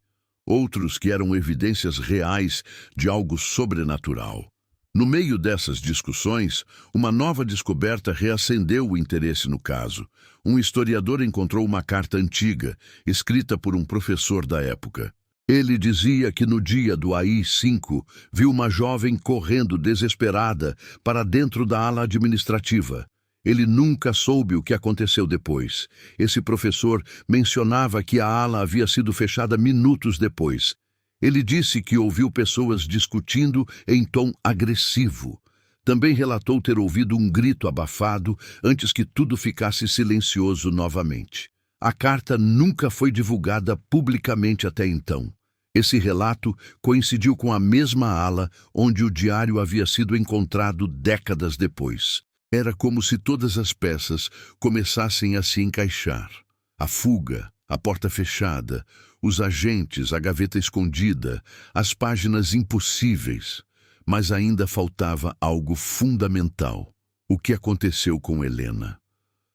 outros que eram evidências reais de algo sobrenatural. No meio dessas discussões, uma nova descoberta reacendeu o interesse no caso. Um historiador encontrou uma carta antiga, escrita por um professor da época. Ele dizia que no dia do AI-5 viu uma jovem correndo desesperada para dentro da ala administrativa. Ele nunca soube o que aconteceu depois. Esse professor mencionava que a ala havia sido fechada minutos depois. Ele disse que ouviu pessoas discutindo em tom agressivo. Também relatou ter ouvido um grito abafado antes que tudo ficasse silencioso novamente. A carta nunca foi divulgada publicamente até então. Esse relato coincidiu com a mesma ala onde o diário havia sido encontrado décadas depois. Era como se todas as peças começassem a se encaixar. A fuga, a porta fechada, os agentes, a gaveta escondida, as páginas impossíveis. Mas ainda faltava algo fundamental. O que aconteceu com Helena?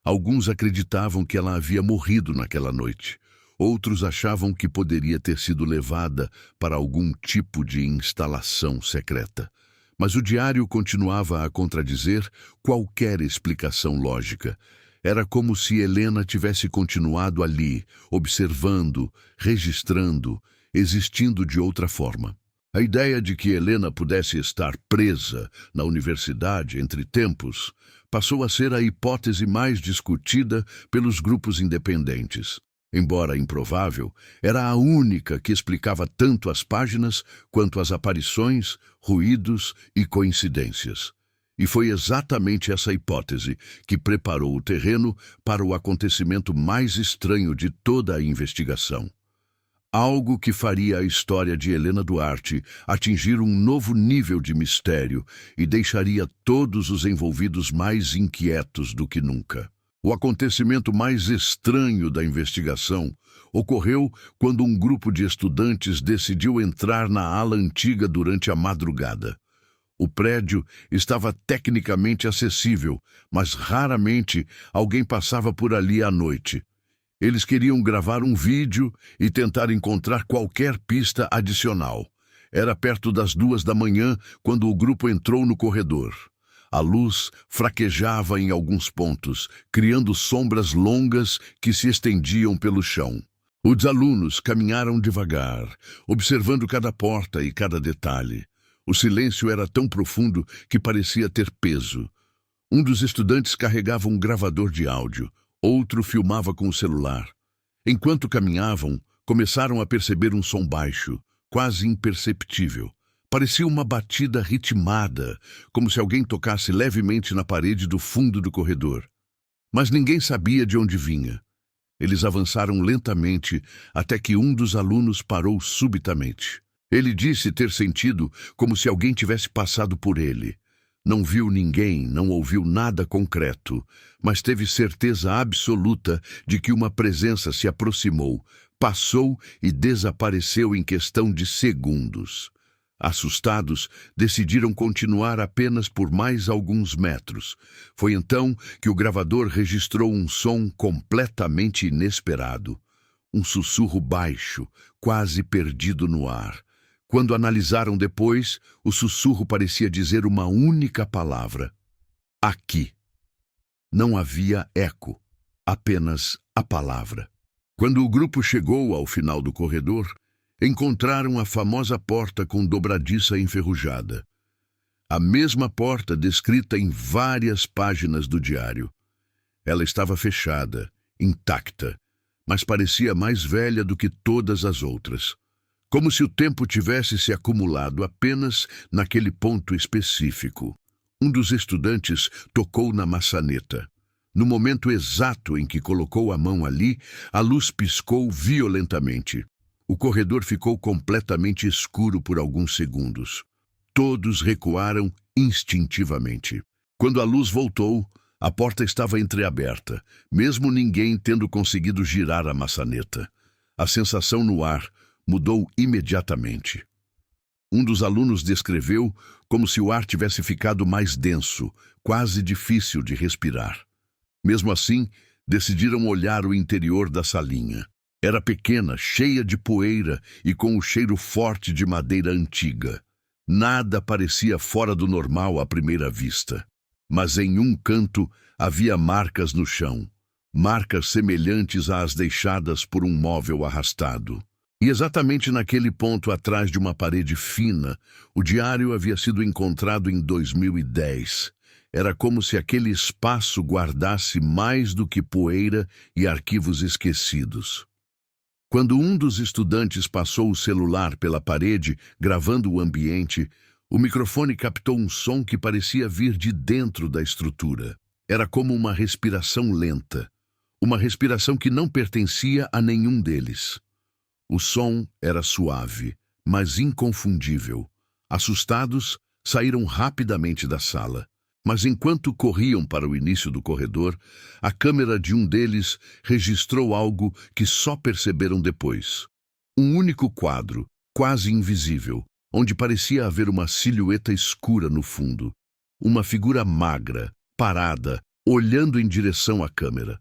Alguns acreditavam que ela havia morrido naquela noite. Outros achavam que poderia ter sido levada para algum tipo de instalação secreta. Mas o diário continuava a contradizer qualquer explicação lógica. Era como se Helena tivesse continuado ali, observando, registrando, existindo de outra forma. A ideia de que Helena pudesse estar presa na universidade entre tempos passou a ser a hipótese mais discutida pelos grupos independentes. Embora improvável, era a única que explicava tanto as páginas quanto as aparições, ruídos e coincidências. E foi exatamente essa hipótese que preparou o terreno para o acontecimento mais estranho de toda a investigação. Algo que faria a história de Helena Duarte atingir um novo nível de mistério e deixaria todos os envolvidos mais inquietos do que nunca. O acontecimento mais estranho da investigação ocorreu quando um grupo de estudantes decidiu entrar na ala antiga durante a madrugada. O prédio estava tecnicamente acessível, mas raramente alguém passava por ali à noite. Eles queriam gravar um vídeo e tentar encontrar qualquer pista adicional. Era perto das 2 da manhã quando o grupo entrou no corredor. A luz fraquejava em alguns pontos, criando sombras longas que se estendiam pelo chão. Os alunos caminharam devagar, observando cada porta e cada detalhe. O silêncio era tão profundo que parecia ter peso. Um dos estudantes carregava um gravador de áudio, outro filmava com o celular. Enquanto caminhavam, começaram a perceber um som baixo, quase imperceptível. Parecia uma batida ritmada, como se alguém tocasse levemente na parede do fundo do corredor. Mas ninguém sabia de onde vinha. Eles avançaram lentamente até que um dos alunos parou subitamente. Ele disse ter sentido como se alguém tivesse passado por ele. Não viu ninguém, não ouviu nada concreto, mas teve certeza absoluta de que uma presença se aproximou, passou e desapareceu em questão de segundos. Assustados, decidiram continuar apenas por mais alguns metros. Foi então que o gravador registrou um som completamente inesperado. Um sussurro baixo, quase perdido no ar. Quando analisaram depois, o sussurro parecia dizer uma única palavra: aqui. Não havia eco, apenas a palavra. Quando o grupo chegou ao final do corredor, encontraram a famosa porta com dobradiça enferrujada. A mesma porta descrita em várias páginas do diário. Ela estava fechada, intacta, mas parecia mais velha do que todas as outras. Como se o tempo tivesse se acumulado apenas naquele ponto específico. Um dos estudantes tocou na maçaneta. No momento exato em que colocou a mão ali, a luz piscou violentamente. O corredor ficou completamente escuro por alguns segundos. Todos recuaram instintivamente. Quando a luz voltou, a porta estava entreaberta, mesmo ninguém tendo conseguido girar a maçaneta. A sensação no ar mudou imediatamente. Um dos alunos descreveu como se o ar tivesse ficado mais denso, quase difícil de respirar. Mesmo assim, decidiram olhar o interior da salinha. Era pequena, cheia de poeira e com o cheiro forte de madeira antiga. Nada parecia fora do normal à primeira vista. Mas em um canto havia marcas no chão, marcas semelhantes às deixadas por um móvel arrastado. E exatamente naquele ponto, atrás de uma parede fina, o diário havia sido encontrado em 2010. Era como se aquele espaço guardasse mais do que poeira e arquivos esquecidos. Quando um dos estudantes passou o celular pela parede, gravando o ambiente, o microfone captou um som que parecia vir de dentro da estrutura. Era como uma respiração lenta, uma respiração que não pertencia a nenhum deles. O som era suave, mas inconfundível. Assustados, saíram rapidamente da sala. Mas enquanto corriam para o início do corredor, a câmera de um deles registrou algo que só perceberam depois. Um único quadro, quase invisível, onde parecia haver uma silhueta escura no fundo. Uma figura magra, parada, olhando em direção à câmera.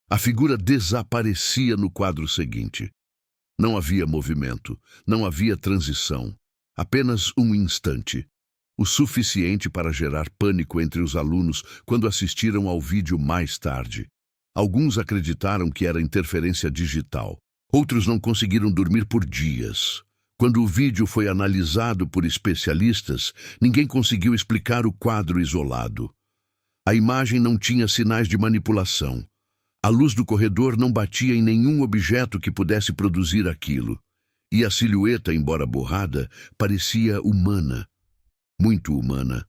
A figura desaparecia no quadro seguinte. Não havia movimento, não havia transição. Apenas um instante. O suficiente para gerar pânico entre os alunos quando assistiram ao vídeo mais tarde. Alguns acreditaram que era interferência digital. Outros não conseguiram dormir por dias. Quando o vídeo foi analisado por especialistas, ninguém conseguiu explicar o quadro isolado. A imagem não tinha sinais de manipulação. A luz do corredor não batia em nenhum objeto que pudesse produzir aquilo. E a silhueta, embora borrada, parecia humana. Muito humana.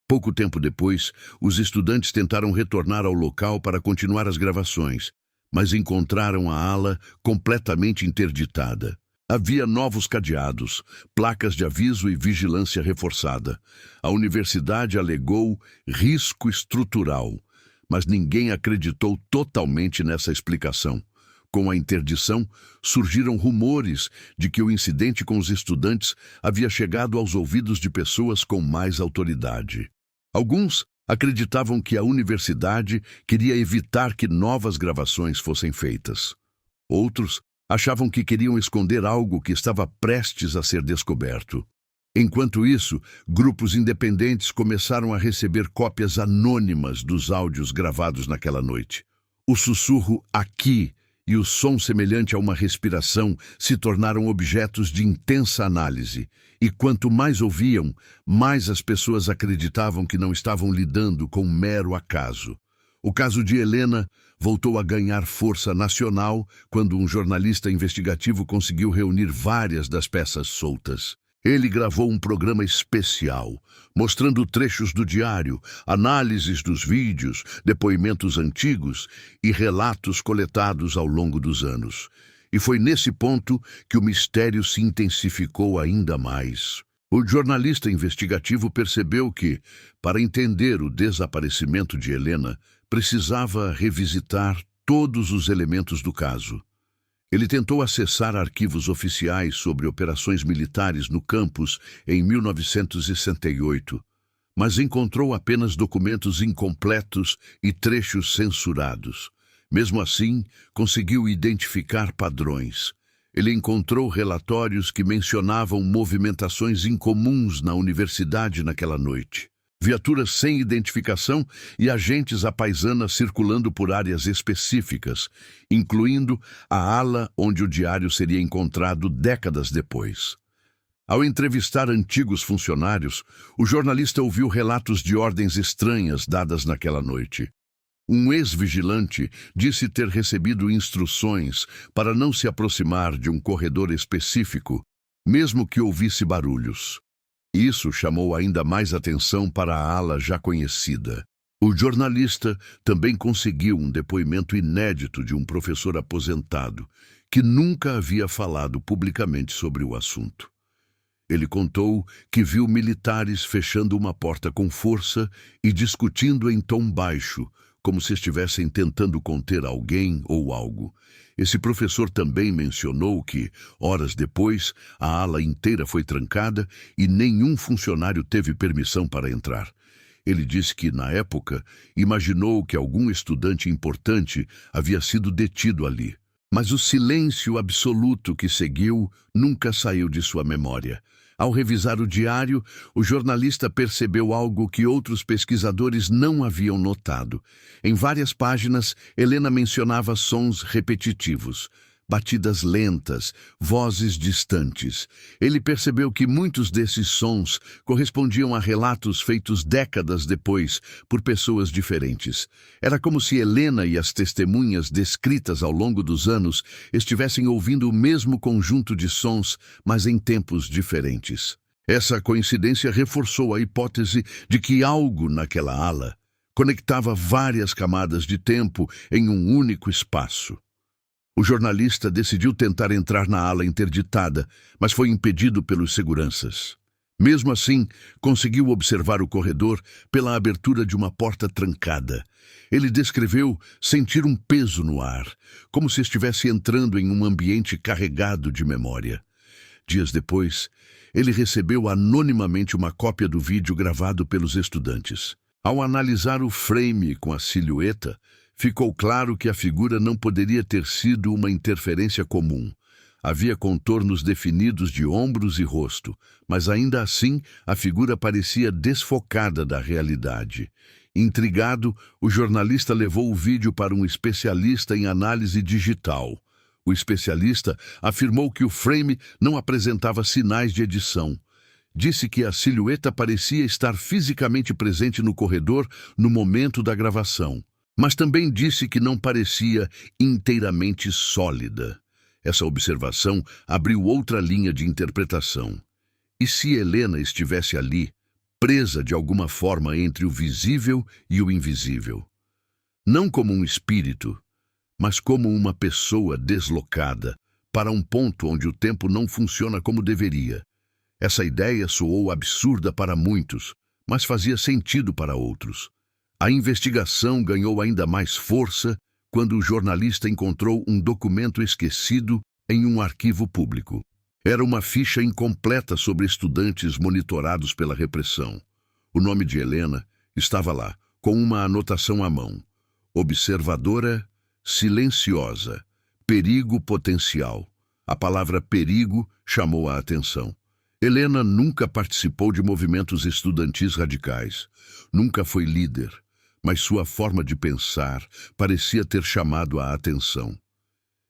Pouco tempo depois, os estudantes tentaram retornar ao local para continuar as gravações, mas encontraram a ala completamente interditada. Havia novos cadeados, placas de aviso e vigilância reforçada. A universidade alegou risco estrutural, Mas ninguém acreditou totalmente nessa explicação. Com a interdição, surgiram rumores de que o incidente com os estudantes havia chegado aos ouvidos de pessoas com mais autoridade. Alguns acreditavam que a universidade queria evitar que novas gravações fossem feitas. Outros achavam que queriam esconder algo que estava prestes a ser descoberto. Enquanto isso, grupos independentes começaram a receber cópias anônimas dos áudios gravados naquela noite. O sussurro "aqui" e o som semelhante a uma respiração se tornaram objetos de intensa análise, e quanto mais ouviam, mais as pessoas acreditavam que não estavam lidando com um mero acaso. O caso de Helena voltou a ganhar força nacional quando um jornalista investigativo conseguiu reunir várias das peças soltas. Ele gravou um programa especial, mostrando trechos do diário, análises dos vídeos, depoimentos antigos e relatos coletados ao longo dos anos. E foi nesse ponto que o mistério se intensificou ainda mais. O jornalista investigativo percebeu que, para entender o desaparecimento de Helena, precisava revisitar todos os elementos do caso. Ele tentou acessar arquivos oficiais sobre operações militares no campus em 1968, mas encontrou apenas documentos incompletos e trechos censurados. Mesmo assim, conseguiu identificar padrões. Ele encontrou relatórios que mencionavam movimentações incomuns na universidade naquela noite. Viaturas sem identificação e agentes à paisana circulando por áreas específicas, incluindo a ala onde o diário seria encontrado décadas depois. Ao entrevistar antigos funcionários, o jornalista ouviu relatos de ordens estranhas dadas naquela noite. Um ex-vigilante disse ter recebido instruções para não se aproximar de um corredor específico, mesmo que ouvisse barulhos. Isso chamou ainda mais atenção para a ala já conhecida. O jornalista também conseguiu um depoimento inédito de um professor aposentado, que nunca havia falado publicamente sobre o assunto. Ele contou que viu militares fechando uma porta com força e discutindo em tom baixo, como se estivessem tentando conter alguém ou algo. Esse professor também mencionou que, horas depois, a ala inteira foi trancada e nenhum funcionário teve permissão para entrar. Ele disse que, na época, imaginou que algum estudante importante havia sido detido ali. Mas o silêncio absoluto que seguiu nunca saiu de sua memória. Ao revisar o diário, o jornalista percebeu algo que outros pesquisadores não haviam notado. Em várias páginas, Helena mencionava sons repetitivos, batidas lentas, vozes distantes. Ele percebeu que muitos desses sons correspondiam a relatos feitos décadas depois por pessoas diferentes. Era como se Helena e as testemunhas descritas ao longo dos anos estivessem ouvindo o mesmo conjunto de sons, mas em tempos diferentes. Essa coincidência reforçou a hipótese de que algo naquela ala conectava várias camadas de tempo em um único espaço. O jornalista decidiu tentar entrar na ala interditada, mas foi impedido pelos seguranças. Mesmo assim, conseguiu observar o corredor pela abertura de uma porta trancada. Ele descreveu sentir um peso no ar, como se estivesse entrando em um ambiente carregado de memória. Dias depois, ele recebeu anonimamente uma cópia do vídeo gravado pelos estudantes. Ao analisar o frame com a silhueta, ficou claro que a figura não poderia ter sido uma interferência comum. Havia contornos definidos de ombros e rosto, mas ainda assim a figura parecia desfocada da realidade. Intrigado, o jornalista levou o vídeo para um especialista em análise digital. O especialista afirmou que o frame não apresentava sinais de edição. Disse que a silhueta parecia estar fisicamente presente no corredor no momento da gravação. Mas também disse que não parecia inteiramente sólida. Essa observação abriu outra linha de interpretação. E se Helena estivesse ali, presa de alguma forma entre o visível e o invisível? Não como um espírito, mas como uma pessoa deslocada para um ponto onde o tempo não funciona como deveria. Essa ideia soou absurda para muitos, mas fazia sentido para outros. A investigação ganhou ainda mais força quando o jornalista encontrou um documento esquecido em um arquivo público. Era uma ficha incompleta sobre estudantes monitorados pela repressão. O nome de Helena estava lá, com uma anotação à mão. Observadora silenciosa. Perigo potencial. A palavra perigo chamou a atenção. Helena nunca participou de movimentos estudantis radicais. Nunca foi líder, mas sua forma de pensar parecia ter chamado a atenção.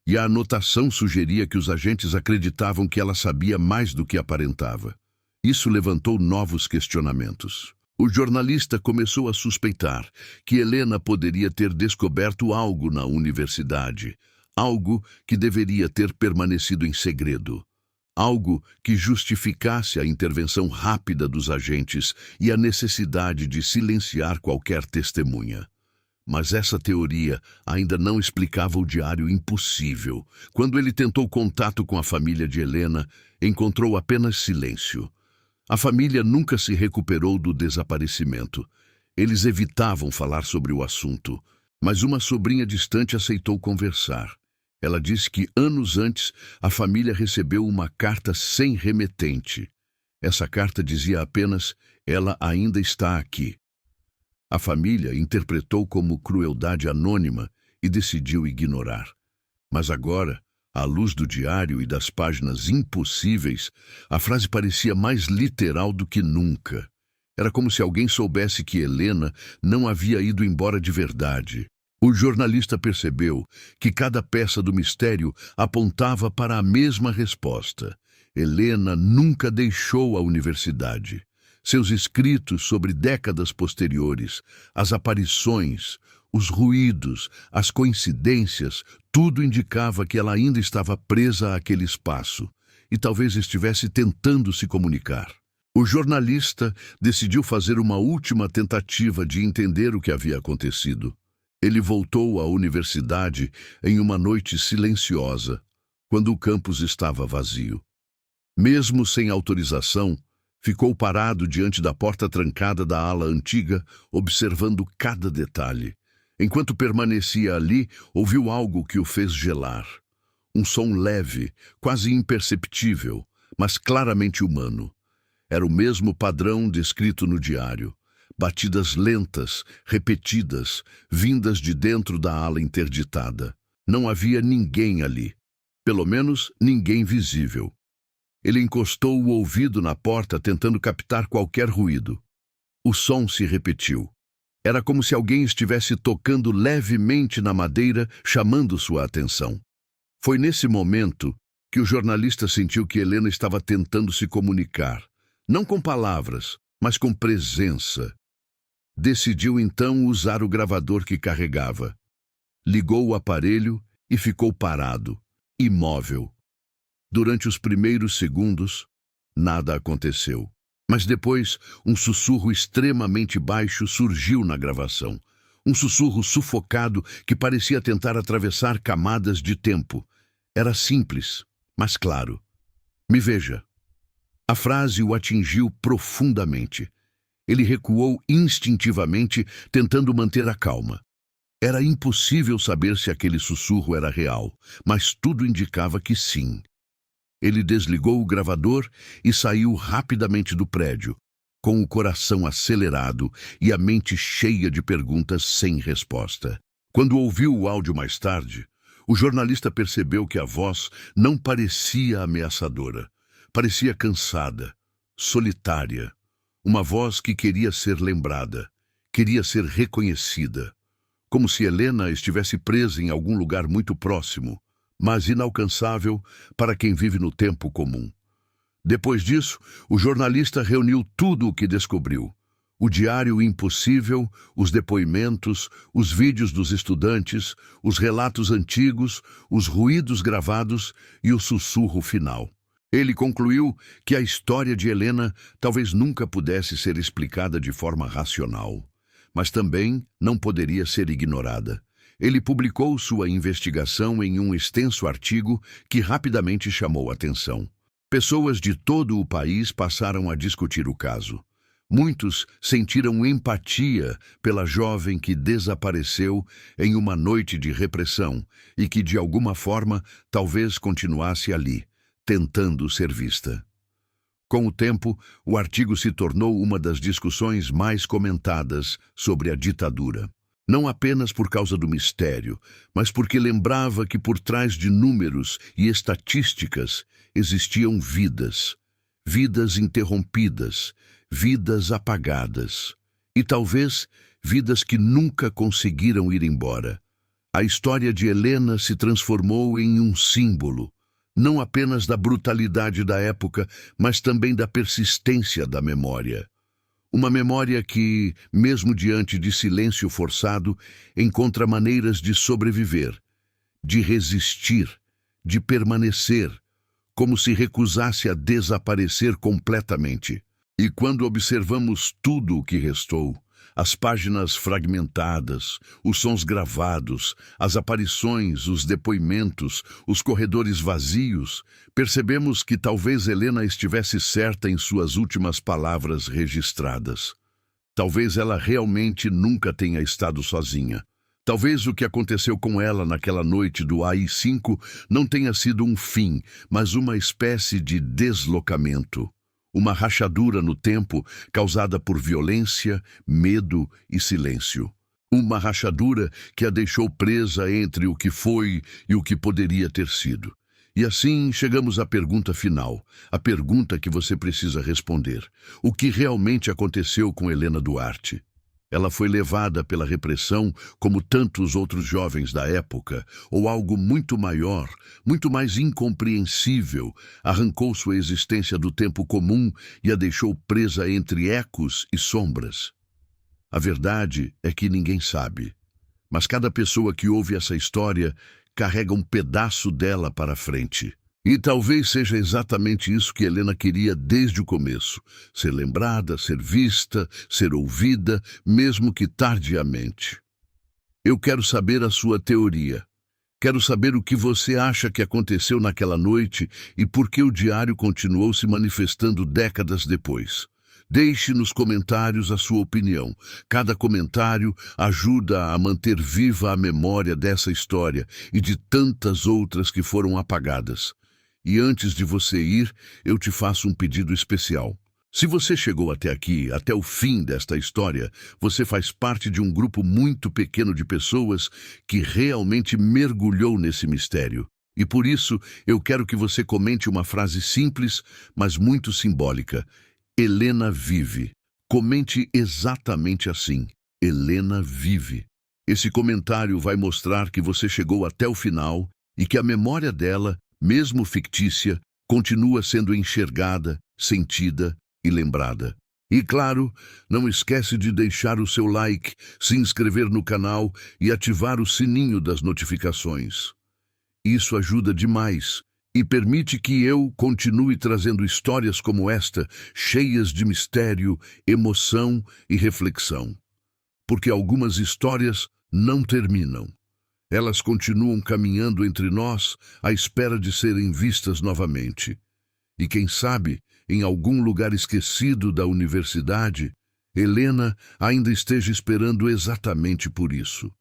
E a anotação sugeria que os agentes acreditavam que ela sabia mais do que aparentava. Isso levantou novos questionamentos. O jornalista começou a suspeitar que Helena poderia ter descoberto algo na universidade, algo que deveria ter permanecido em segredo, algo que justificasse a intervenção rápida dos agentes e a necessidade de silenciar qualquer testemunha. Mas essa teoria ainda não explicava o diário impossível. Quando ele tentou contato com a família de Helena, encontrou apenas silêncio. A família nunca se recuperou do desaparecimento. Eles evitavam falar sobre o assunto, mas uma sobrinha distante aceitou conversar. Ela disse que anos antes a família recebeu uma carta sem remetente. Essa carta dizia apenas: "Ela ainda está aqui". A família interpretou como crueldade anônima e decidiu ignorar. Mas agora, à luz do diário e das páginas impossíveis, a frase parecia mais literal do que nunca. Era como se alguém soubesse que Helena não havia ido embora de verdade. O jornalista percebeu que cada peça do mistério apontava para a mesma resposta. Helena nunca deixou a universidade. Seus escritos sobre décadas posteriores, as aparições, os ruídos, as coincidências, tudo indicava que ela ainda estava presa àquele espaço e talvez estivesse tentando se comunicar. O jornalista decidiu fazer uma última tentativa de entender o que havia acontecido. Ele voltou à universidade em uma noite silenciosa, quando o campus estava vazio. Mesmo sem autorização, ficou parado diante da porta trancada da ala antiga, observando cada detalhe. Enquanto permanecia ali, ouviu algo que o fez gelar. Um som leve, quase imperceptível, mas claramente humano. Era o mesmo padrão descrito no diário. Batidas lentas, repetidas, vindas de dentro da ala interditada. Não havia ninguém ali. Pelo menos, ninguém visível. Ele encostou o ouvido na porta, tentando captar qualquer ruído. O som se repetiu. Era como se alguém estivesse tocando levemente na madeira, chamando sua atenção. Foi nesse momento que o jornalista sentiu que Helena estava tentando se comunicar, não com palavras, mas com presença. Decidiu então usar o gravador que carregava. Ligou o aparelho e ficou parado, imóvel. Durante os primeiros segundos, nada aconteceu. Mas depois, um sussurro extremamente baixo surgiu na gravação. Um sussurro sufocado que parecia tentar atravessar camadas de tempo. Era simples, mas claro. "Me veja." A frase o atingiu profundamente. Ele recuou instintivamente, tentando manter a calma. Era impossível saber se aquele sussurro era real, mas tudo indicava que sim. Ele desligou o gravador e saiu rapidamente do prédio, com o coração acelerado e a mente cheia de perguntas sem resposta. Quando ouviu o áudio mais tarde, o jornalista percebeu que a voz não parecia ameaçadora. Parecia cansada, solitária. Uma voz que queria ser lembrada, queria ser reconhecida. Como se Helena estivesse presa em algum lugar muito próximo, mas inalcançável para quem vive no tempo comum. Depois disso, o jornalista reuniu tudo o que descobriu. O diário impossível, os depoimentos, os vídeos dos estudantes, os relatos antigos, os ruídos gravados e o sussurro final. Ele concluiu que a história de Helena talvez nunca pudesse ser explicada de forma racional, mas também não poderia ser ignorada. Ele publicou sua investigação em um extenso artigo que rapidamente chamou atenção. Pessoas de todo o país passaram a discutir o caso. Muitos sentiram empatia pela jovem que desapareceu em uma noite de repressão e que, de alguma forma, talvez continuasse ali, tentando ser vista. Com o tempo, o artigo se tornou uma das discussões mais comentadas sobre a ditadura. Não apenas por causa do mistério, mas porque lembrava que por trás de números e estatísticas existiam vidas, vidas interrompidas, vidas apagadas e talvez vidas que nunca conseguiram ir embora. A história de Helena se transformou em um símbolo, não apenas da brutalidade da época, mas também da persistência da memória. Uma memória que, mesmo diante de silêncio forçado, encontra maneiras de sobreviver, de resistir, de permanecer, como se recusasse a desaparecer completamente. E quando observamos tudo o que restou, as páginas fragmentadas, os sons gravados, as aparições, os depoimentos, os corredores vazios, percebemos que talvez Helena estivesse certa em suas últimas palavras registradas. Talvez ela realmente nunca tenha estado sozinha. Talvez o que aconteceu com ela naquela noite do AI-5 não tenha sido um fim, mas uma espécie de deslocamento. Uma rachadura no tempo causada por violência, medo e silêncio. Uma rachadura que a deixou presa entre o que foi e o que poderia ter sido. E assim chegamos à pergunta final, a pergunta que você precisa responder. O que realmente aconteceu com Helena Duarte? Ela foi levada pela repressão como tantos outros jovens da época, ou algo muito maior, muito mais incompreensível, arrancou sua existência do tempo comum e a deixou presa entre ecos e sombras? A verdade é que ninguém sabe, mas cada pessoa que ouve essa história carrega um pedaço dela para frente. E talvez seja exatamente isso que Helena queria desde o começo: ser lembrada, ser vista, ser ouvida, mesmo que tardiamente. Eu quero saber a sua teoria. Quero saber o que você acha que aconteceu naquela noite e por que o diário continuou se manifestando décadas depois. Deixe nos comentários a sua opinião. Cada comentário ajuda a manter viva a memória dessa história e de tantas outras que foram apagadas. E antes de você ir, eu te faço um pedido especial. Se você chegou até aqui, até o fim desta história, você faz parte de um grupo muito pequeno de pessoas que realmente mergulhou nesse mistério. E por isso, eu quero que você comente uma frase simples, mas muito simbólica. Helena vive. Comente exatamente assim. Helena vive. Esse comentário vai mostrar que você chegou até o final e que a memória dela, mesmo fictícia, continua sendo enxergada, sentida e lembrada. E claro, não esquece de deixar o seu like, se inscrever no canal e ativar o sininho das notificações. Isso ajuda demais e permite que eu continue trazendo histórias como esta, cheias de mistério, emoção e reflexão. Porque algumas histórias não terminam. Elas continuam caminhando entre nós à espera de serem vistas novamente. E quem sabe, em algum lugar esquecido da universidade, Helena ainda esteja esperando exatamente por isso.